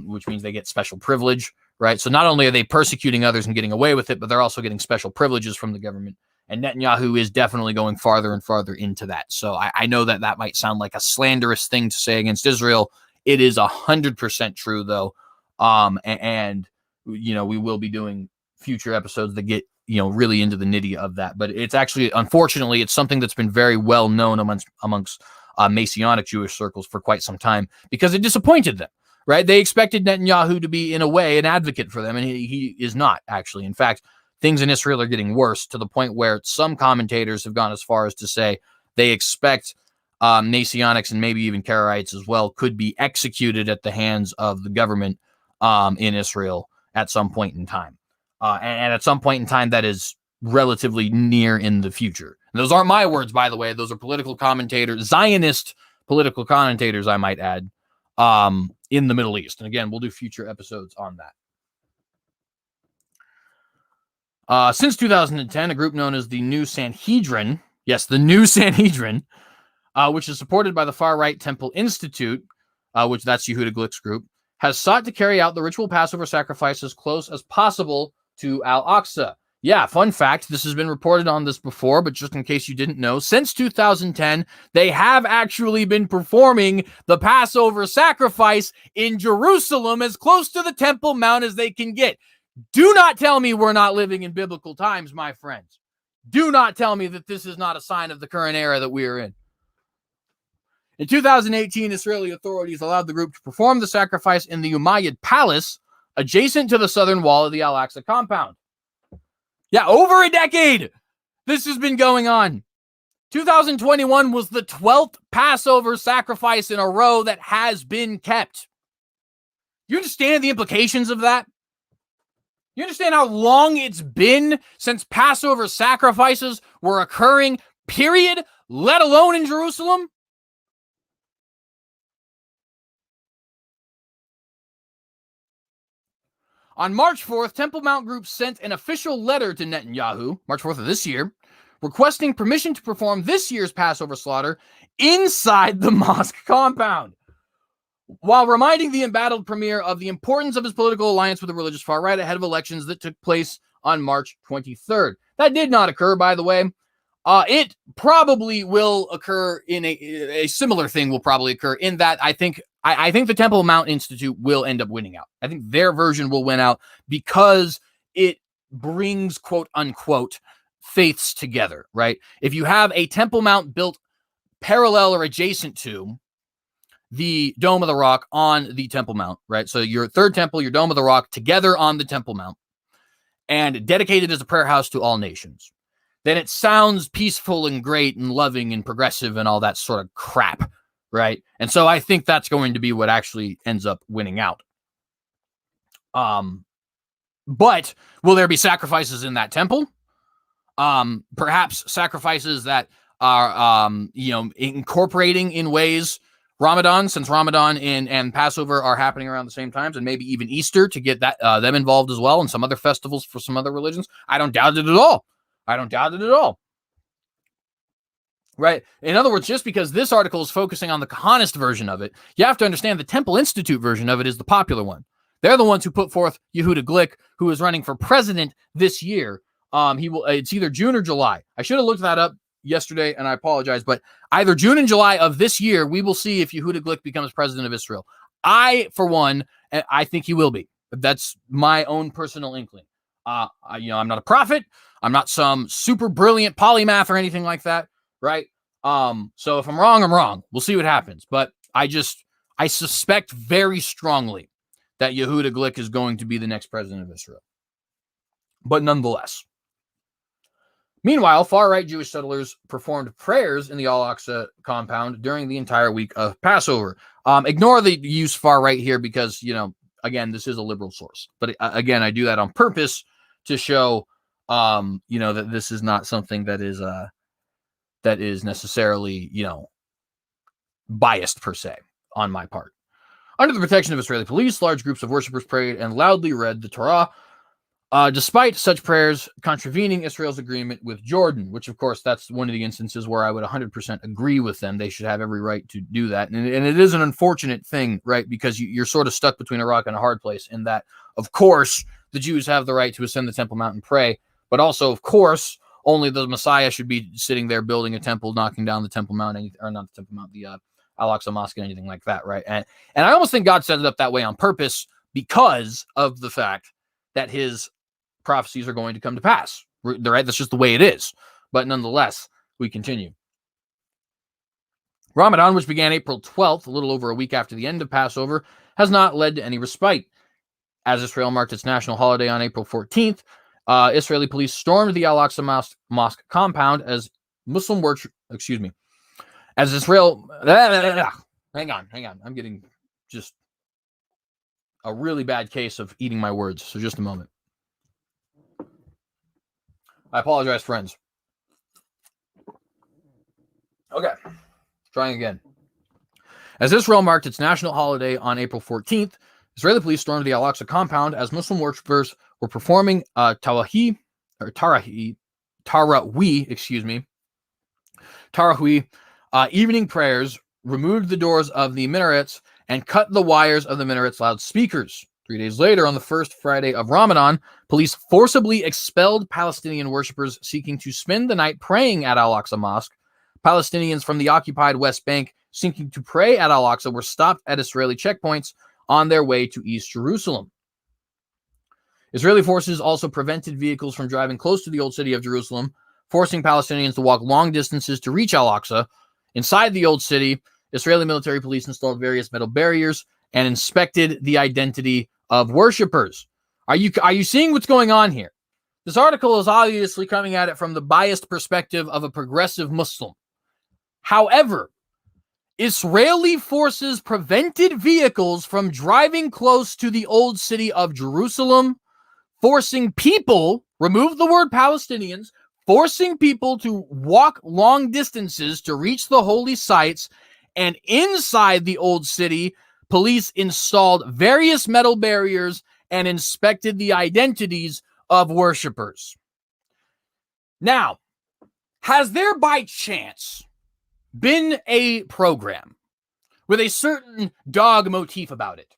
Speaker 1: which means they get special privilege, right? So not only are they persecuting others and getting away with it, but they're also getting special privileges from the government. And Netanyahu is definitely going farther and farther into that. So I know that that might sound like a slanderous thing to say against Israel. It is 100% true, though. And we will be doing future episodes that get, really into the nitty of that. But it's actually, unfortunately, it's something that's been very well known amongst Messianic Jewish circles for quite some time, because it disappointed them, right? They expected Netanyahu to be, in a way, an advocate for them, and he is not, actually. In fact, things in Israel are getting worse, to the point where some commentators have gone as far as to say they expect Messianics and maybe even Karaites as well could be executed at the hands of the government in Israel at some point in time. And at some point in time that is relatively near in the future. And those aren't my words, by the way. Those are political commentators, Zionist political commentators, I might add, in the Middle East. And again, we'll do future episodes on that. Since 2010, a group known as the New Sanhedrin, yes, the New Sanhedrin, which is supported by the far-right Temple Institute, which that's Yehuda Glick's group, has sought to carry out the ritual Passover sacrifice as close as possible to Al-Aqsa. Yeah, fun fact, this has been reported on this before, but just in case you didn't know, since 2010, they have actually been performing the Passover sacrifice in Jerusalem as close to the Temple Mount as they can get. Do not tell me we're not living in biblical times, my friends. Do not tell me that this is not a sign of the current era that we are in. In 2018, Israeli authorities allowed the group to perform the sacrifice in the Umayyad Palace, adjacent to the southern wall of the Al-Aqsa compound. Yeah, over a decade this has been going on. 2021 was the 12th Passover sacrifice in a row that has been kept. You understand the implications of that? You understand how long it's been since Passover sacrifices were occurring, period, let alone in Jerusalem? On March 4th, Temple Mount Group sent an official letter to Netanyahu, March 4th of this year, requesting permission to perform this year's Passover slaughter inside the mosque compound, while reminding the embattled premier of the importance of his political alliance with the religious far right ahead of elections that took place on March 23rd. That did not occur, by the way. It probably will occur in a similar thing will probably occur in that I think the Temple Mount Institute will end up winning out. I think their version will win out because it brings, quote unquote, faiths together, right? If you have a Temple Mount built parallel or adjacent to the Dome of the Rock on the Temple Mount, right? So your third temple, your Dome of the Rock together on the Temple Mount and dedicated as a prayer house to all nations, then it sounds peaceful and great and loving and progressive and all that sort of crap, right? And so I think that's going to be what actually ends up winning out. But will there be sacrifices in that temple? Perhaps sacrifices that are, incorporating in ways Ramadan, since Ramadan and Passover are happening around the same times, and maybe even Easter to get that them involved as well, and some other festivals for some other religions. I don't doubt it at all. Right? In other words, just because this article is focusing on the Kahanist version of it, you have to understand the Temple Institute version of it is the popular one. They're the ones who put forth Yehuda Glick, who is running for president this year. It's either June or July. I should have looked that up yesterday, and I apologize, but either June and July of this year, we will see if Yehuda Glick becomes president of Israel. I, for one, I think he will be. But that's my own personal inkling. I'm not a prophet. I'm not some super brilliant polymath or anything like that, right? So if I'm wrong, I'm wrong. We'll see what happens. But I suspect very strongly that Yehuda Glick is going to be the next president of Israel. But nonetheless. Meanwhile, far-right Jewish settlers performed prayers in the Al-Aqsa compound during the entire week of Passover. Ignore the use far-right here because, again, this is a liberal source. But again, I do that on purpose to show, that this is not something that is necessarily, biased per se on my part. Under the protection of Israeli police, large groups of worshippers prayed and loudly read the Torah, despite such prayers contravening Israel's agreement with Jordan, which, of course, that's one of the instances where I would 100% agree with them. They should have every right to do that. And it is an unfortunate thing, right, because you're sort of stuck between a rock and a hard place in that, of course, the Jews have the right to ascend the Temple Mount and pray, but also, of course, only the Messiah should be sitting there building a temple, knocking down the Temple Mount, or not the Temple Mount, the Al-Aqsa Mosque and anything like that, right? And I almost think God set it up that way on purpose because of the fact that his prophecies are going to come to pass, right? That's just the way it is. But nonetheless, we continue. Ramadan, which began April 12th, a little over a week after the end of Passover, has not led to any respite. As Israel marked its national holiday on April 14th, Israeli police stormed the Al-Aqsa Mosque compound as Muslim worship, as Israel, hang on. I'm getting just a really bad case of eating my words. So just a moment. I apologize, friends. Okay, trying again. As Israel marked its national holiday on April 14th, Israeli police stormed the Al-Aqsa compound as Muslim worshippers were performing Tarawih, evening prayers, removed the doors of the minarets, and cut the wires of the minarets' loudspeakers. 3 days later, on the first Friday of Ramadan, police forcibly expelled Palestinian worshippers seeking to spend the night praying at Al-Aqsa Mosque. Palestinians from the occupied West Bank seeking to pray at Al-Aqsa were stopped at Israeli checkpoints on their way to East Jerusalem. Israeli forces also prevented vehicles from driving close to the Old City of Jerusalem, forcing Palestinians to walk long distances to reach Al-Aqsa. Inside the Old City, Israeli military police installed various metal barriers and inspected the identity of worshippers. Are you seeing what's going on here? This article is obviously coming at it from the biased perspective of a progressive Muslim. However, Israeli forces prevented vehicles from driving close to the Old City of Jerusalem, forcing people, remove the word Palestinians, forcing people to walk long distances to reach the holy sites, and inside the Old City, police installed various metal barriers and inspected the identities of worshipers. Now, has there by chance been a program with a certain dog motif about it,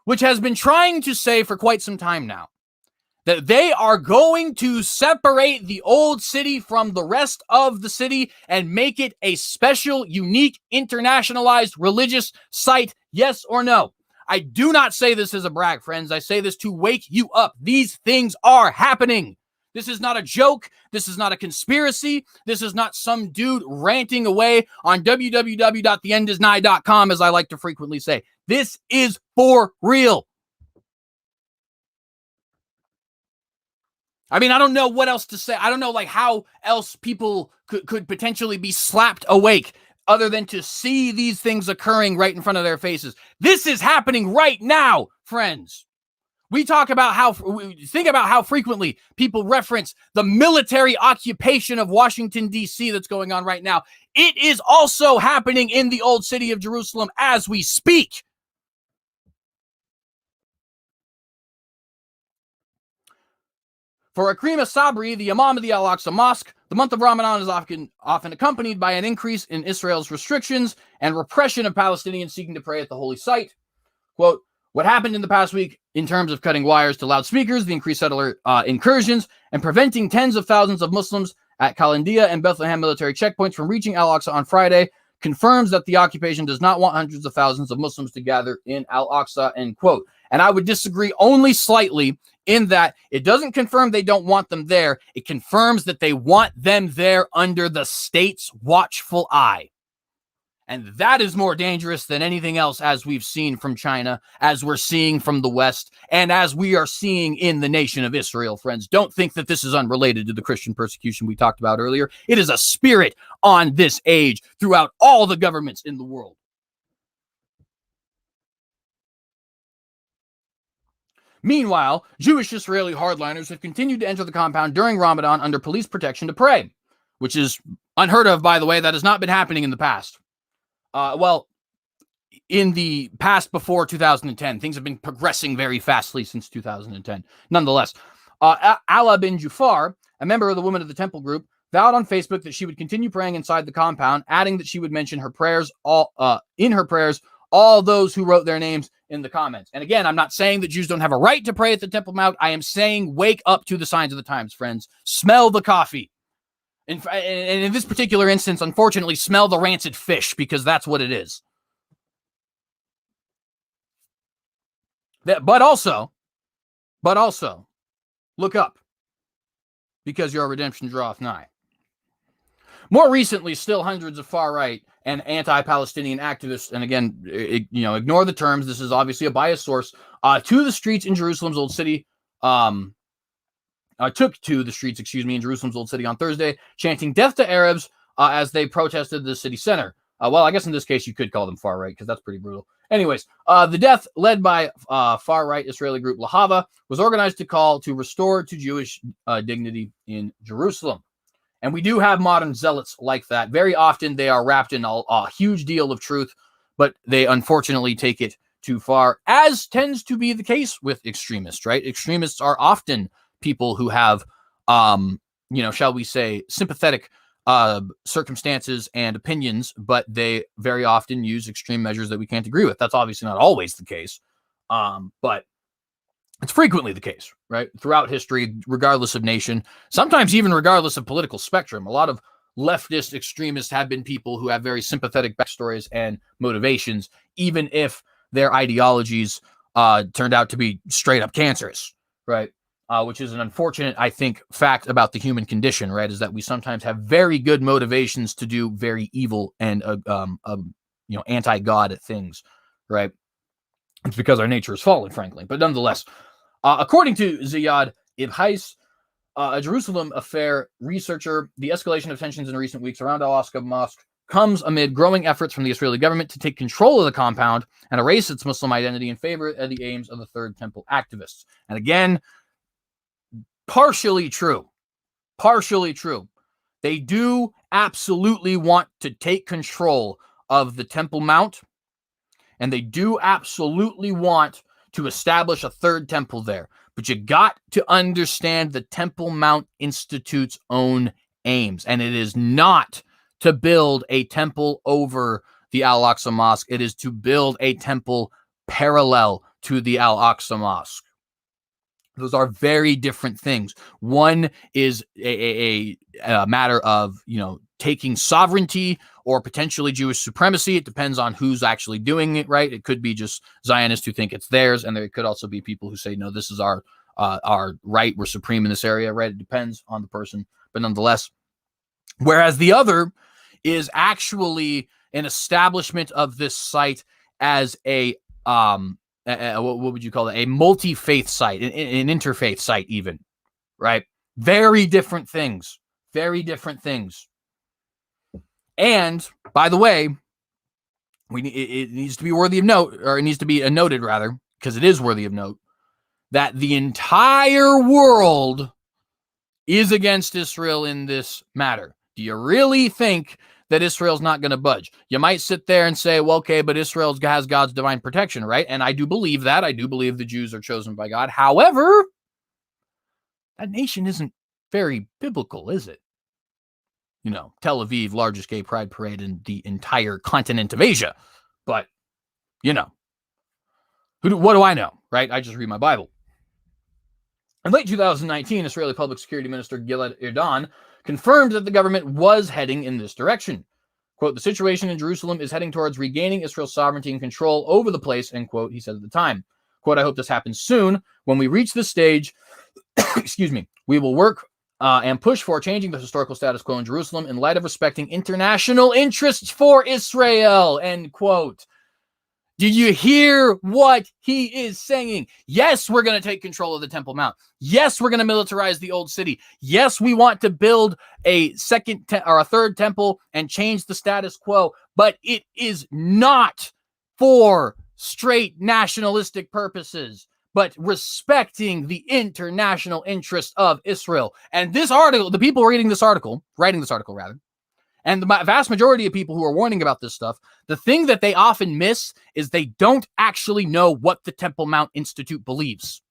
Speaker 1: which has been trying to say for quite some time now that they are going to separate the Old City from the rest of the city and make it a special, unique, internationalized religious site? Yes or no? I do not say this as a brag, friends. I say this to wake you up. These things are happening. This is not a joke. This is not a conspiracy. This is not some dude ranting away on www.theendisnigh.com, as I like to frequently say. This is for real. I mean, I don't know what else to say. I don't know how else people could potentially be slapped awake other than to see these things occurring right in front of their faces. This is happening right now, friends. Think about how frequently people reference the military occupation of Washington, D.C. that's going on right now. It is also happening in the Old City of Jerusalem as we speak. For Akrima Sabri, the Imam of the Al-Aqsa Mosque, the month of Ramadan is often accompanied by an increase in Israel's restrictions and repression of Palestinians seeking to pray at the holy site. Quote, what happened in the past week in terms of cutting wires to loudspeakers, the increased settler incursions, and preventing tens of thousands of Muslims at Kalandia and Bethlehem military checkpoints from reaching Al-Aqsa on Friday confirms that the occupation does not want hundreds of thousands of Muslims to gather in Al-Aqsa, end quote. And I would disagree only slightly in that it doesn't confirm they don't want them there. It confirms that they want them there under the state's watchful eye. And that is more dangerous than anything else, as we've seen from China, as we're seeing from the West, and as we are seeing in the nation of Israel, friends. Don't think that this is unrelated to the Christian persecution we talked about earlier. It is a spirit on this age throughout all the governments in the world. Meanwhile, Jewish Israeli hardliners have continued to enter the compound during Ramadan under police protection to pray, which is unheard of, by the way. That has not been happening in the past. Well, in the past before 2010, things have been progressing very fastly since 2010. Nonetheless, Ala bin Jufar, a member of the Women of the Temple group, vowed on Facebook that she would continue praying inside the compound, adding that she would mention her prayers in her prayers all those who wrote their names in the comments. And again, I'm not saying that Jews don't have a right to pray at the Temple Mount. I am saying wake up to the signs of the times, friends. Smell the coffee. And in this particular instance, unfortunately, smell the rancid fish, because that's what it is. But also, look up, because your redemption draweth nigh. More recently, still hundreds of far-right and anti-Palestinian activists, and again, ignore the terms. This is obviously a biased source. To the streets in Jerusalem's Old City. Took to the streets, in Jerusalem's Old City on Thursday, chanting death to Arabs as they protested the city center. Well, I guess in this case you could call them far right, because that's pretty brutal. Anyways, the death, led by far right Israeli group Lahava, was organized to call to restore to Jewish dignity in Jerusalem. And we do have modern zealots like that. Very often they are wrapped in a huge deal of truth, but they unfortunately take it too far, as tends to be the case with extremists, right? Extremists are often people who have, shall we say, sympathetic circumstances and opinions, but they very often use extreme measures that we can't agree with. That's obviously not always the case, but it's frequently the case, right? Throughout history, regardless of nation, sometimes even regardless of political spectrum. A lot of leftist extremists have been people who have very sympathetic backstories and motivations, even if their ideologies turned out to be straight up cancerous, right? Which is an unfortunate, I think, fact about the human condition, right? Is that we sometimes have very good motivations to do very evil and, anti-God things, right? It's because our nature is fallen, frankly. But nonetheless, according to Ziad Ibhais, a Jerusalem affair researcher, the escalation of tensions in recent weeks around Al-Aqsa Mosque comes amid growing efforts from the Israeli government to take control of the compound and erase its Muslim identity in favor of the aims of the Third Temple activists. And again, partially true. They do absolutely want to take control of the Temple Mount, and they do absolutely want to establish a third temple there. But you got to understand the Temple Mount Institute's own aims, and it is not to build a temple over the Al-Aqsa Mosque. It is to build a temple parallel to the Al-Aqsa Mosque. Those are very different things. One is a matter of, taking sovereignty or potentially Jewish supremacy. It depends on who's actually doing it, right? It could be just Zionists who think it's theirs, and there could also be people who say, no, this is our right. We're supreme in this area, right? It depends on the person, but nonetheless. Whereas the other is actually an establishment of this site as a what would you call it? A multi-faith site, an interfaith site even, right? Very different things. And by the way, it needs to be worthy of note, or it needs to be noted rather, because it is worthy of note, that the entire world is against Israel in this matter. Do you really think that Israel's not going to budge? You might sit there and say, well, okay, but Israel has God's divine protection, right? And I do believe that. I do believe the Jews are chosen by God. However, that nation isn't very biblical, is it? Tel Aviv, largest gay pride parade in the entire continent of Asia. But, what do I know, right? I just read my Bible. In late 2019, Israeli Public Security Minister Gilad Erdan confirmed that the government was heading in this direction. Quote, the situation in Jerusalem is heading towards regaining Israel's sovereignty and control over the place, end quote, he said at the time. Quote, I hope this happens soon. When we reach this stage, we will work and push for changing the historical status quo in Jerusalem in light of respecting international interests for Israel, end quote. Did you hear what he is saying? Yes, we're going to take control of the Temple Mount. Yes, we're going to militarize the old city. Yes, we want to build a or a third temple and change the status quo, but it is not for straight nationalistic purposes, but respecting the international interest of Israel. And this article, the people writing this article, and the vast majority of people who are warning about this stuff, the thing that they often miss is they don't actually know what the Temple Mount Institute believes.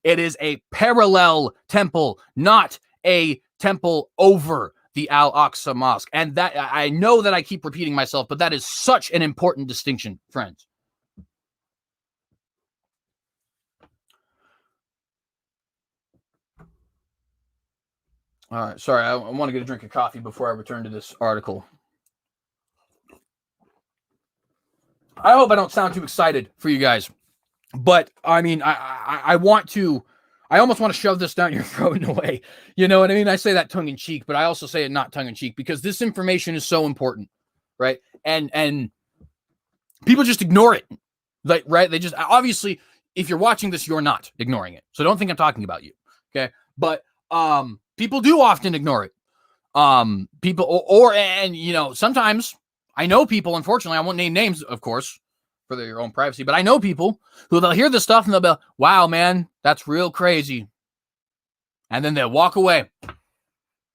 Speaker 1: It is a parallel temple, not a temple over the Al-Aqsa Mosque. And that, I know that I keep repeating myself, but that is such an important distinction, friends. All right, sorry, I want to get a drink of coffee before I return to this article. I hope I don't sound too excited for you guys, but I mean, I want to, I almost want to shove this down your throat in a way. You know what I mean? I say that tongue in cheek, but I also say it not tongue in cheek because this information is so important, right? And people just ignore it, like, right? They just, obviously, if you're watching this, you're not ignoring it. So don't think I'm talking about you, okay? But people do often ignore it. People, and you know, sometimes I know people, unfortunately, I won't name names, of course, for their own privacy, but I know people who they'll hear this stuff and they'll be like, wow, man, that's real crazy. And then they'll walk away.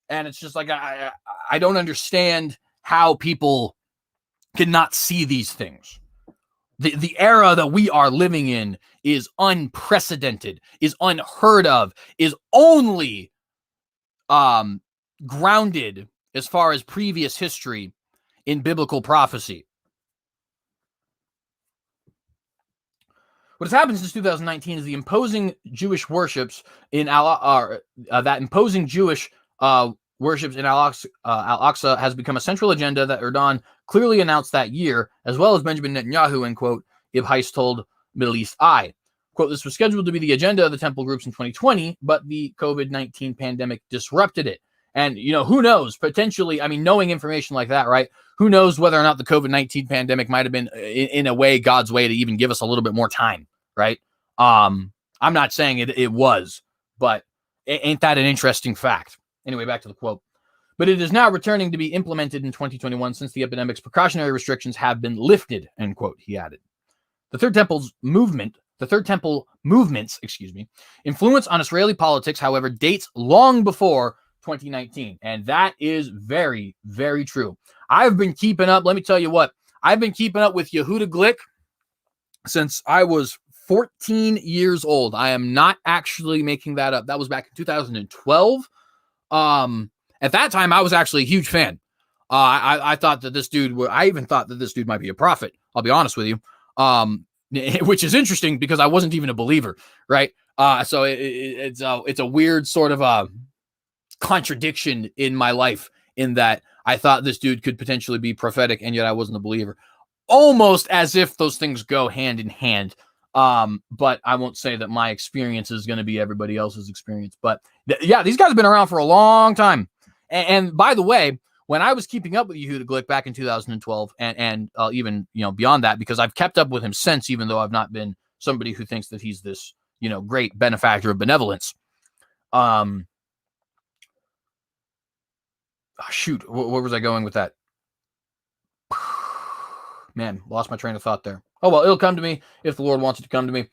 Speaker 1: And it's just like, I don't understand how people cannot see these things. The era that we are living in is unprecedented, is unheard of, is only grounded as far as previous history in biblical prophecy. What has happened since 2019 is the imposing Jewish worships in worships in Al-Aqsa has become a central agenda that Erdogan clearly announced that year, as well as Benjamin Netanyahu, end quote, Ibhais told Middle East Eye. Quote, this was scheduled to be the agenda of the temple groups in 2020, but the COVID-19 pandemic disrupted it. And, you know, who knows? Potentially, I mean, knowing information like that, right? Who knows whether or not the COVID-19 pandemic might have been, in a way, God's way to even give us a little bit more time, right? I'm not saying it was, but ain't that an interesting fact? Anyway, back to the quote. But it is now returning to be implemented in 2021 since the epidemic's precautionary restrictions have been lifted, end quote, he added. The Third Temple movement's, influence on Israeli politics, however, dates long before 2019. And that is very, very true. I've been keeping up. Let me tell you what, I've been keeping up with Yehuda Glick since I was 14 years old. I am not actually making that up. That was back in 2012. At that time, I was actually a huge fan. I thought that this dude, I even thought that this dude might be a prophet. I'll be honest with you. Which is interesting because I wasn't even a believer, right? So it's a weird sort of contradiction in my life in that I thought this dude could potentially be prophetic and yet I wasn't a believer. Almost as if those things go hand in hand. But I won't say that my experience is going to be everybody else's experience. But yeah, these guys have been around for a long time. And by the way, when I was keeping up with Yehuda Glick back in 2012 and even, you know, beyond that, because I've kept up with him since, even though I've not been somebody who thinks that he's this, you know, great benefactor of benevolence. Shoot, where was I going with that? Man, lost my train of thought there. Oh, well, it'll come to me if the Lord wants it to come to me.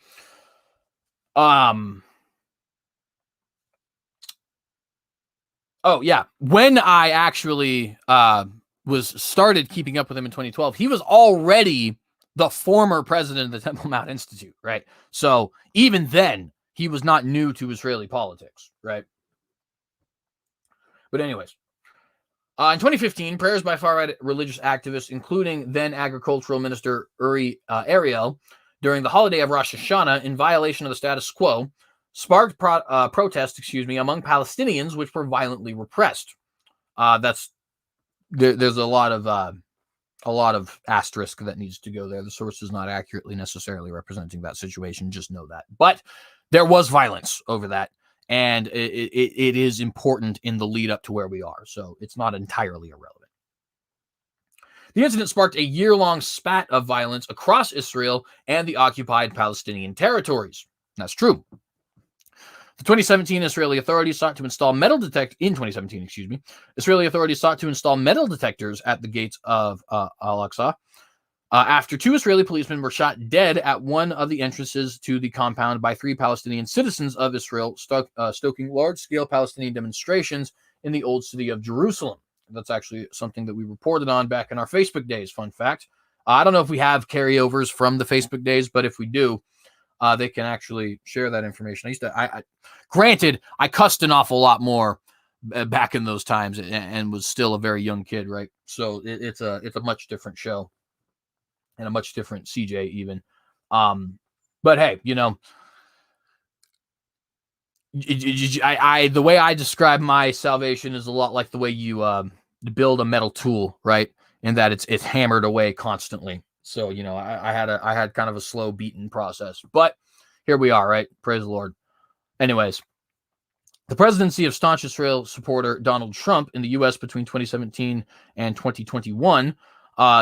Speaker 1: Oh, yeah. When I actually was started keeping up with him in 2012, he was already the former president of the Temple Mount Institute, right? So even then, he was not new to Israeli politics, right? But anyways, in 2015, prayers by far-right religious activists, including then agricultural minister Uri Ariel, during the holiday of Rosh Hashanah in violation of the status quo, sparked protests, among Palestinians, which were violently repressed. There's a lot of asterisk that needs to go there. The source is not accurately necessarily representing that situation. Just know that. But there was violence over that. and it is important in the lead up to where we are. So it's not entirely irrelevant. The incident sparked a year-long spat of violence across Israel and the occupied Palestinian territories. That's true. The 2017 Israeli authorities sought to install metal Israeli authorities sought to install metal detectors at the gates of Al-Aqsa after 2 Israeli policemen were shot dead at one of the entrances to the compound by 3 Palestinian citizens of Israel, stoking large-scale Palestinian demonstrations in the old city of Jerusalem. That's actually something that we reported on back in our Facebook days. Fun fact. I don't know if we have carryovers from the Facebook days, but if we do, they can actually share that information. Granted, I cussed an awful lot more back in those times and was still a very young kid, right? So it's a much different show and a much different CJ even. But hey, the way I describe my salvation is a lot like the way you build a metal tool, right? In that it's hammered away constantly. So I had kind of a slow beaten process, but here we are, right? Praise the Lord. Anyways, the presidency of staunch Israel supporter Donald Trump in the U.S. between 2017 and 2021,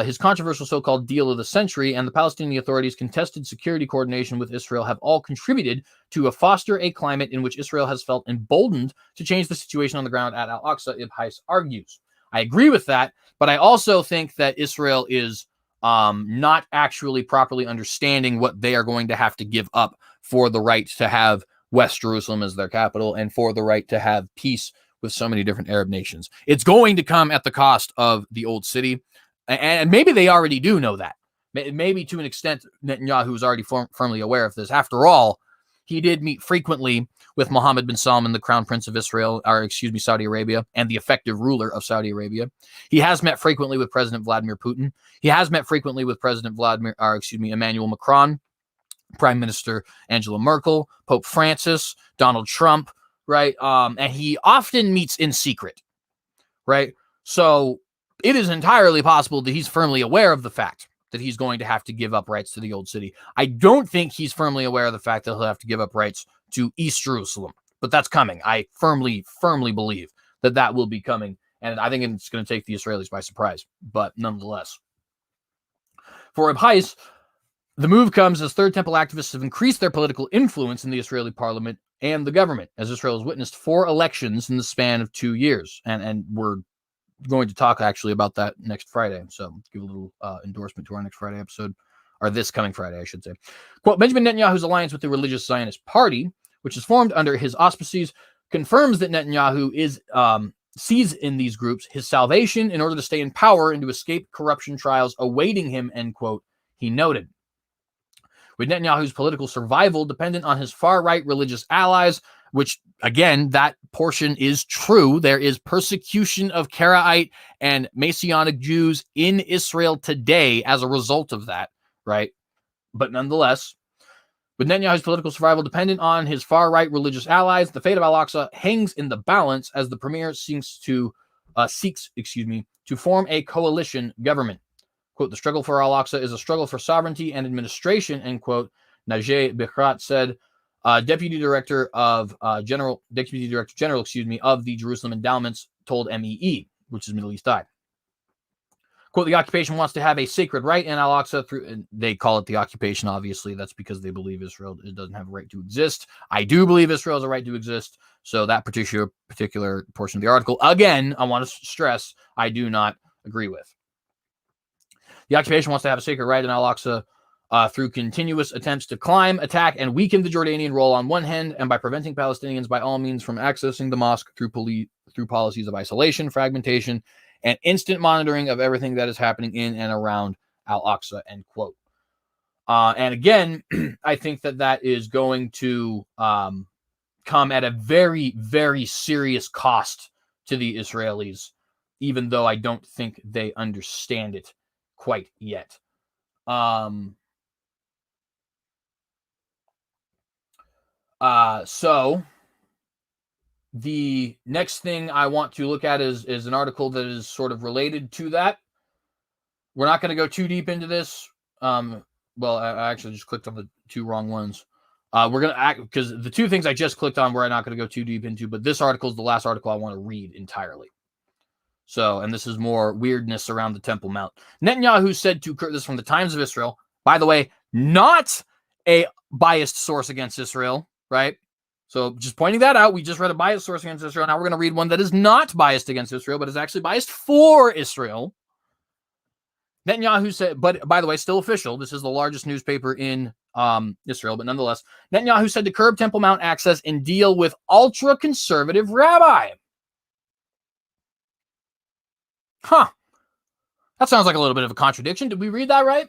Speaker 1: his controversial so-called deal of the century, and the Palestinian Authority's contested security coordination with Israel have all contributed to foster a climate in which Israel has felt emboldened to change the situation on the ground at Al-Aqsa, Ibn Heiss argues. I agree with that, but I also think that Israel is not actually properly understanding what they are going to have to give up for the right to have West Jerusalem as their capital and for the right to have peace with so many different Arab nations. It's going to come at the cost of the old city. And maybe they already do know that. Maybe to an extent, Netanyahu is already firmly aware of this. After all, he did meet frequently with Mohammed bin Salman, the crown prince of Israel, Saudi Arabia, and the effective ruler of Saudi Arabia. He has met frequently with President Vladimir Putin. He has met frequently with President Emmanuel Macron, Prime Minister Angela Merkel, Pope Francis, Donald Trump, right? And he often meets in secret, right? So it is entirely possible that he's firmly aware of the fact that he's going to have to give up rights to the old city. I don't think he's firmly aware of the fact that he'll have to give up rights to East Jerusalem, but that's coming. I firmly believe that will be coming, and I think it's going to take the Israelis by surprise, but nonetheless. For Ibn Heiss, the move comes as Third Temple activists have increased their political influence in the Israeli parliament and the government, as Israel has witnessed 4 elections in the span of 2 years, and we're going to talk actually about that next Friday. So give a little endorsement to our next Friday episode, or this coming Friday, I should say. Quote, Benjamin Netanyahu's alliance with the religious Zionist Party, which is formed under his auspices, confirms that Netanyahu sees in these groups his salvation in order to stay in power and to escape corruption trials awaiting him, end quote, he noted. With Netanyahu's political survival dependent on his far-right religious allies, which, again, that portion is true. There is persecution of Karaite and Messianic Jews in Israel today as a result of that, right? But nonetheless, with Netanyahu's political survival dependent on his far-right religious allies, the fate of Al-Aqsa hangs in the balance as the premier seeks to form a coalition government. Quote, the struggle for Al-Aqsa is a struggle for sovereignty and administration, end quote, Najeh Bichrat said, Deputy Director General of the Jerusalem Endowments told MEE, which is Middle East Eye. Quote, the occupation wants to have a sacred right in Al-Aqsa and they call it the occupation, obviously. That's because they believe Israel doesn't have a right to exist. I do believe Israel has a right to exist. So that particular portion of the article, again, I want to stress, I do not agree with. The occupation wants to have a sacred right in Al-Aqsa through continuous attempts to climb, attack, and weaken the Jordanian role on one hand, and by preventing Palestinians by all means from accessing the mosque through policies of isolation, fragmentation, and instant monitoring of everything that is happening in and around Al-Aqsa, end quote. And again, I think that is going to come at a very, very serious cost to the Israelis, even though I don't think they understand it quite yet. So the next thing I want to look at is an article that is sort of related to that. We're not going to go too deep into this. Well, I actually just clicked on the 2 wrong ones. We're going to act because the two things I just clicked on, we're not going to go too deep into, but this article is the last article I want to read entirely. So, and this is more weirdness around the Temple Mount. Netanyahu said to this from the Times of Israel, by the way, not a biased source against Israel, right? So just pointing that out, we just read a biased source against Israel. Now we're going to read one that is not biased against Israel, but is actually biased for Israel. Netanyahu said, but by the way, still official. This is the largest newspaper in Israel, but nonetheless, Netanyahu said to curb Temple Mount access and deal with ultra-conservative rabbi. Huh. That sounds like a little bit of a contradiction. Did we read that right?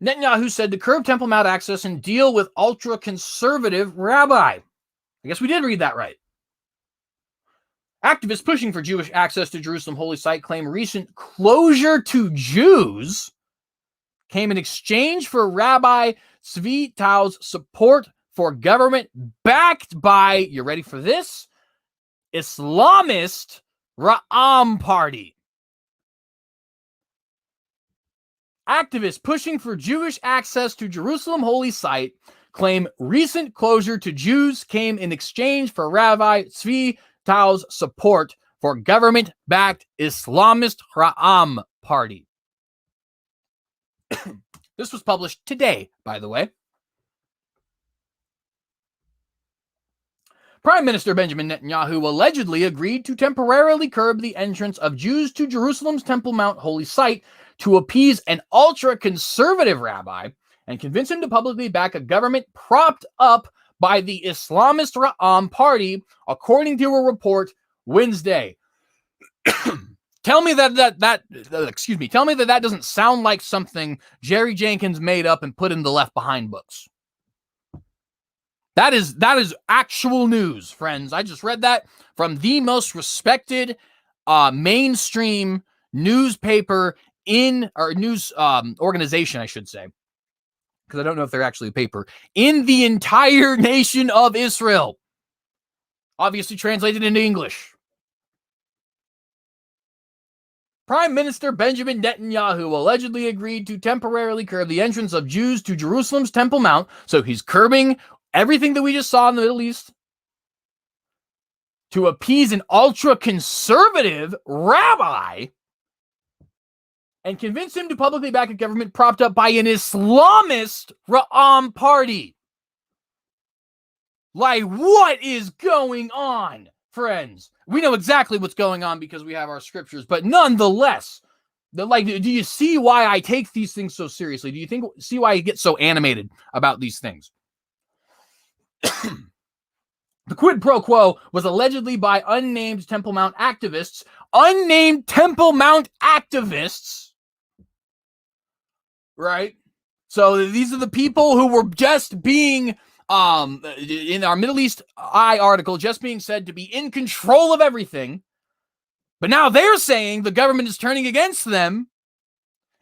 Speaker 1: Netanyahu said to curb Temple Mount access and deal with ultra-conservative rabbi. I guess we did read that right. Activists pushing for Jewish access to Jerusalem Holy Site claim recent closure to Jews came in exchange for Rabbi Tzvi Tau's support for government backed by, you ready for this? Islamist Ra'am Party. Activists pushing for Jewish access to Jerusalem Holy Site claim recent closure to Jews came in exchange for Rabbi Tzvi Tau's support for government-backed Islamist Ra'am Party. This was published today, by the way. Prime Minister Benjamin Netanyahu allegedly agreed to temporarily curb the entrance of Jews to Jerusalem's Temple Mount holy site to appease an ultra-conservative rabbi and convince him to publicly back a government propped up by the Islamist Ra'am Party, according to a report Wednesday. Tell me that doesn't sound like something Jerry Jenkins made up and put in the Left Behind books. That is actual news, friends. I just read that from the most respected mainstream newspaper news organization, I should say, because I don't know if they're actually a paper, in the entire nation of Israel. Obviously translated into English. Prime Minister Benjamin Netanyahu allegedly agreed to temporarily curb the entrance of Jews to Jerusalem's Temple Mount. So he's curbing everything that we just saw in the Middle East to appease an ultra-conservative rabbi and convince him to publicly back a government propped up by an Islamist Ra'am Party. Like, what is going on, friends? We know exactly what's going on because we have our scriptures, but nonetheless, do you see why I take these things so seriously? Do you see why I get so animated about these things? The quid pro quo was allegedly by unnamed Temple Mount activists. Unnamed Temple Mount activists, right? So these are the people who were just being, in our Middle East Eye article, just being said to be in control of everything. But now they're saying the government is turning against them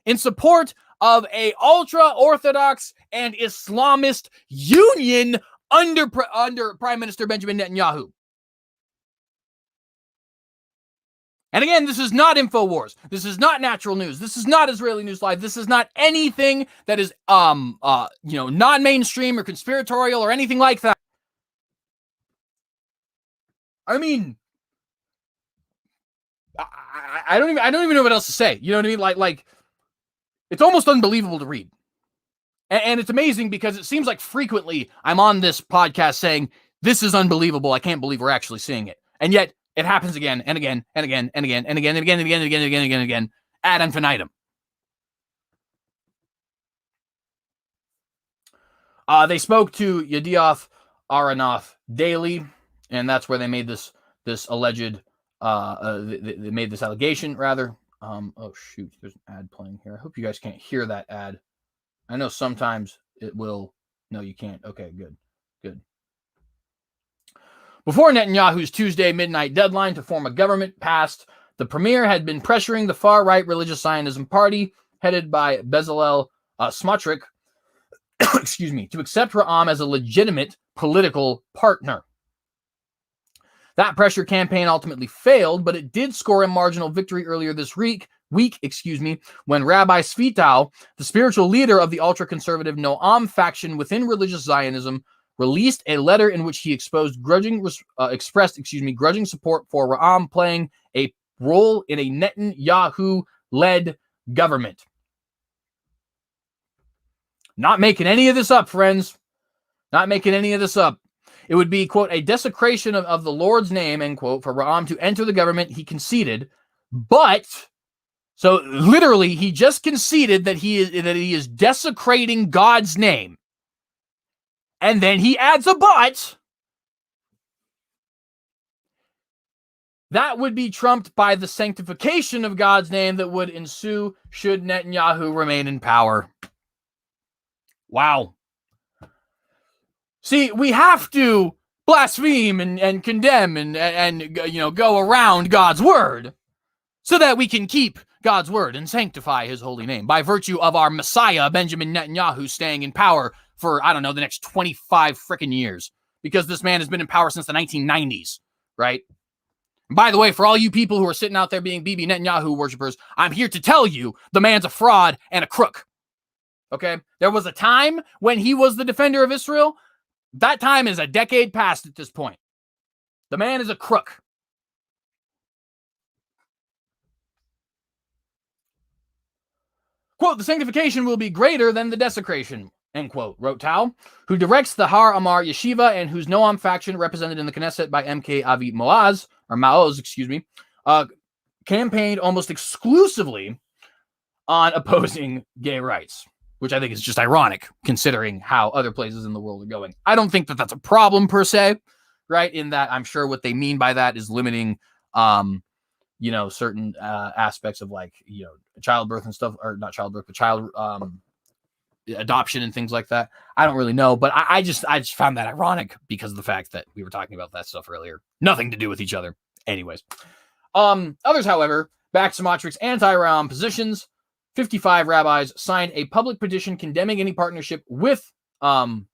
Speaker 1: in support of a ultra-Orthodox and Islamist union under Prime Minister Benjamin Netanyahu. And again, this is not InfoWars. This is not Natural News. This is not Israeli News Live. This is not anything that is non-mainstream or conspiratorial or anything like that. I mean, I don't even know what else to say. You know what I mean? Like it's almost unbelievable to read. And it's amazing because it seems like frequently I'm on this podcast saying, this is unbelievable. I can't believe we're actually seeing it. And yet it happens again and again and again and again and again and again and again and again and again and again and again ad infinitum. They spoke to Yedioth Aharonoth daily, and that's where they made this alleged they made this allegation rather. Oh shoot, there's an ad playing here. I hope you guys can't hear that ad. I know sometimes it will. No, you can't. Okay, good. Before Netanyahu's Tuesday midnight deadline to form a government passed, the premier had been pressuring the far-right religious Zionism party, headed by Bezalel Smotrich, to accept Ra'am as a legitimate political partner. That pressure campaign ultimately failed, but it did score a marginal victory earlier this week, when Rabbi Tzvi Tau, the spiritual leader of the ultra-conservative Noam faction within religious Zionism, released a letter in which he expressed grudging support for Ra'am playing a role in a Netanyahu-led government. Not making any of this up, friends. Not making any of this up. It would be, quote, a desecration of the Lord's name, end quote, for Ra'am to enter the government. He conceded, but, so literally, he just conceded that he is desecrating God's name. And then he adds a but. That would be trumped by the sanctification of God's name that would ensue should Netanyahu remain in power. Wow. See, we have to blaspheme and condemn and go around God's word so that we can keep God's word and sanctify his holy name by virtue of our Messiah, Benjamin Netanyahu, staying in power for, the next 25 freaking years, because this man has been in power since the 1990s, right? And by the way, for all you people who are sitting out there being Bibi Netanyahu worshipers, I'm here to tell you the man's a fraud and a crook. Okay? There was a time when he was the defender of Israel. That time is a decade past at this point. The man is a crook. Quote, the sanctification will be greater than the desecration, end quote, wrote Tao, who directs the Har Amar Yeshiva and whose Noam faction, represented in the Knesset by MK Avi Maoz, campaigned almost exclusively on opposing gay rights, which I think is just ironic considering how other places in the world are going. I don't think that that's a problem per se, right? In that I'm sure what they mean by that is limiting, certain aspects of childbirth and stuff, or not childbirth, but child adoption and things like that. I don't really know, but I just found that ironic because of the fact that we were talking about that stuff earlier. Nothing to do with each other. Anyways. Others, however, backed Smotric's anti-Ra'am positions. 55 rabbis signed a public petition condemning any partnership with Ra'am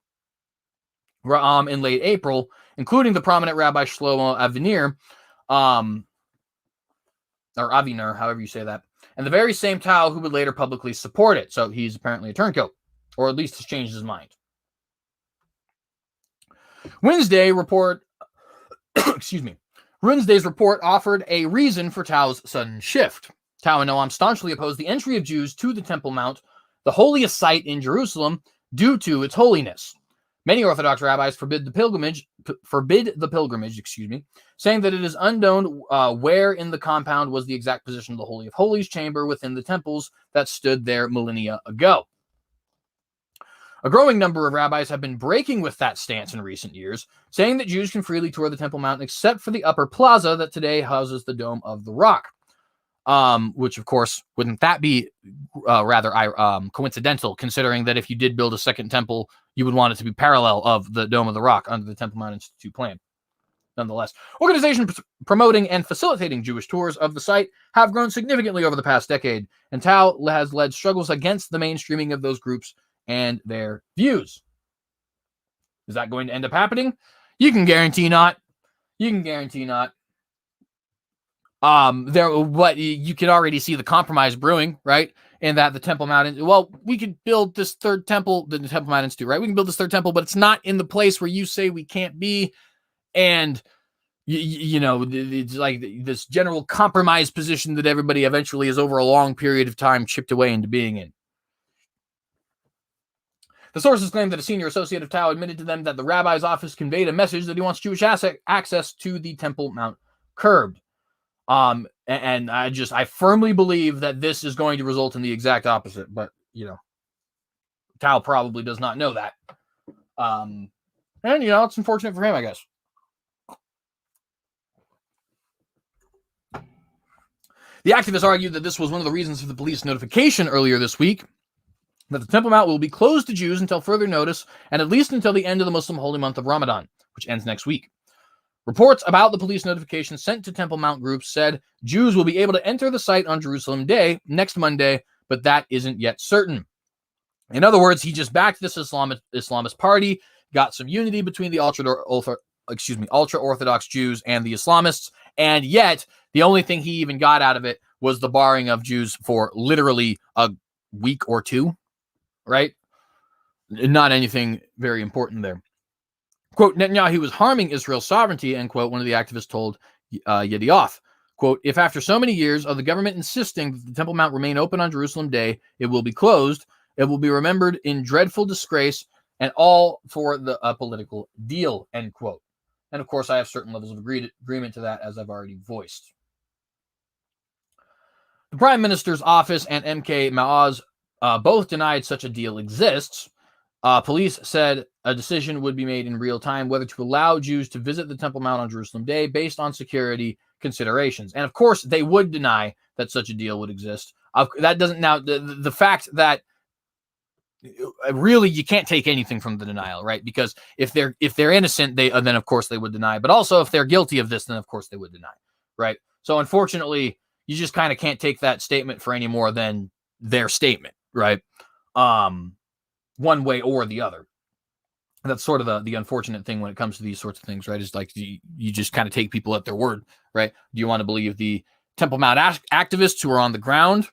Speaker 1: in late April, including the prominent Rabbi Shlomo Aviner, or Aviner, however you say that, and the very same Tao who would later publicly support it. So he's apparently a turncoat, or at least has changed his mind. Wednesday's report offered a reason for Tao's sudden shift. Tao and Noam staunchly opposed the entry of Jews to the Temple Mount, the holiest site in Jerusalem, due to its holiness. Many Orthodox rabbis forbid the pilgrimage, saying that it is unknown where in the compound was the exact position of the Holy of Holies chamber within the temples that stood there millennia ago. A growing number of rabbis have been breaking with that stance in recent years, saying that Jews can freely tour the Temple Mount except for the upper plaza that today houses the Dome of the Rock. Which, of course, wouldn't that be rather coincidental, considering that if you did build a second temple, you would want it to be parallel of the Dome of the Rock under the Temple Mount Institute plan. Nonetheless, organizations promoting and facilitating Jewish tours of the site have grown significantly over the past decade, and Tao has led struggles against the mainstreaming of those groups and their views. Is that going to end up happening? You can guarantee not. You can already see the compromise brewing, right? And that the Temple Mount, we could build this third temple, the Temple Mount Institute, right? We can build this third temple, but it's not in the place where you say we can't be. And, it's like this general compromise position that everybody eventually is over a long period of time chipped away into being in. The sources claim that a senior associate of Tao admitted to them that the rabbi's office conveyed a message that he wants Jewish access to the Temple Mount curbed. And I firmly believe that this is going to result in the exact opposite, but Tao probably does not know that. And it's unfortunate for him, I guess. The activists argued that this was one of the reasons for the police notification earlier this week that the Temple Mount will be closed to Jews until further notice, and at least until the end of the Muslim holy month of Ramadan, which ends next week. Reports about the police notification sent to Temple Mount groups said Jews will be able to enter the site on Jerusalem Day, next Monday, but that isn't yet certain. In other words, he just backed this Islamist party, got some unity between the ultra-Orthodox Jews and the Islamists, and yet the only thing he even got out of it was the barring of Jews for literally a week or two, right? Not anything very important there. Quote, Netanyahu was harming Israel's sovereignty, end quote, one of the activists told Yedioth. Quote, if after so many years of the government insisting that the Temple Mount remain open on Jerusalem Day, it will be closed, it will be remembered in dreadful disgrace, and all for the political deal, end quote. And of course, I have certain levels of agreement to that, as I've already voiced. The Prime Minister's office and MK Maoz both denied such a deal exists. Police said a decision would be made in real time whether to allow Jews to visit the Temple Mount on Jerusalem Day based on security considerations. And of course, they would deny that such a deal would exist. That doesn't now the fact that really you can't take anything from the denial, right? Because if they're innocent, then of course they would deny. But also if they're guilty of this, then of course they would deny, right? So unfortunately, you just kind of can't take that statement for any more than their statement, right? One way or the other. That's sort of the unfortunate thing when it comes to these sorts of things, right? Is like you just kind of take people at their word, right? Do you want to believe the Temple Mount activists who are on the ground,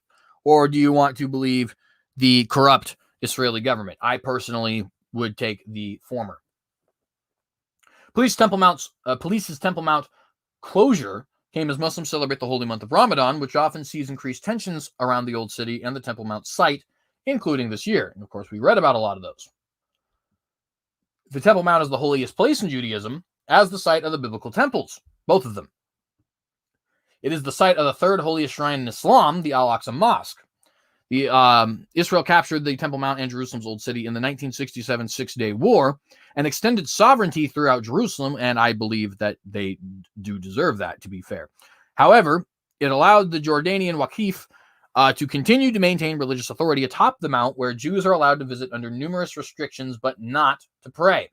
Speaker 1: or do you want to believe the corrupt Israeli government? I personally would take the former. Police's Temple Mount closure came as Muslims celebrate the holy month of Ramadan, which often sees increased tensions around the Old City and the Temple Mount site, including this year. And of course, we read about a lot of those. The Temple Mount is the holiest place in Judaism, as the site of the biblical temples, both of them. It is the site of the third holiest shrine in Islam, the Al-Aqsa Mosque. Israel captured the Temple Mount and Jerusalem's Old City in the 1967 Six-Day War and extended sovereignty throughout Jerusalem, and I believe that they do deserve that, to be fair. However, it allowed the Jordanian Waqif to continue to maintain religious authority atop the Mount, where Jews are allowed to visit under numerous restrictions, but not to pray.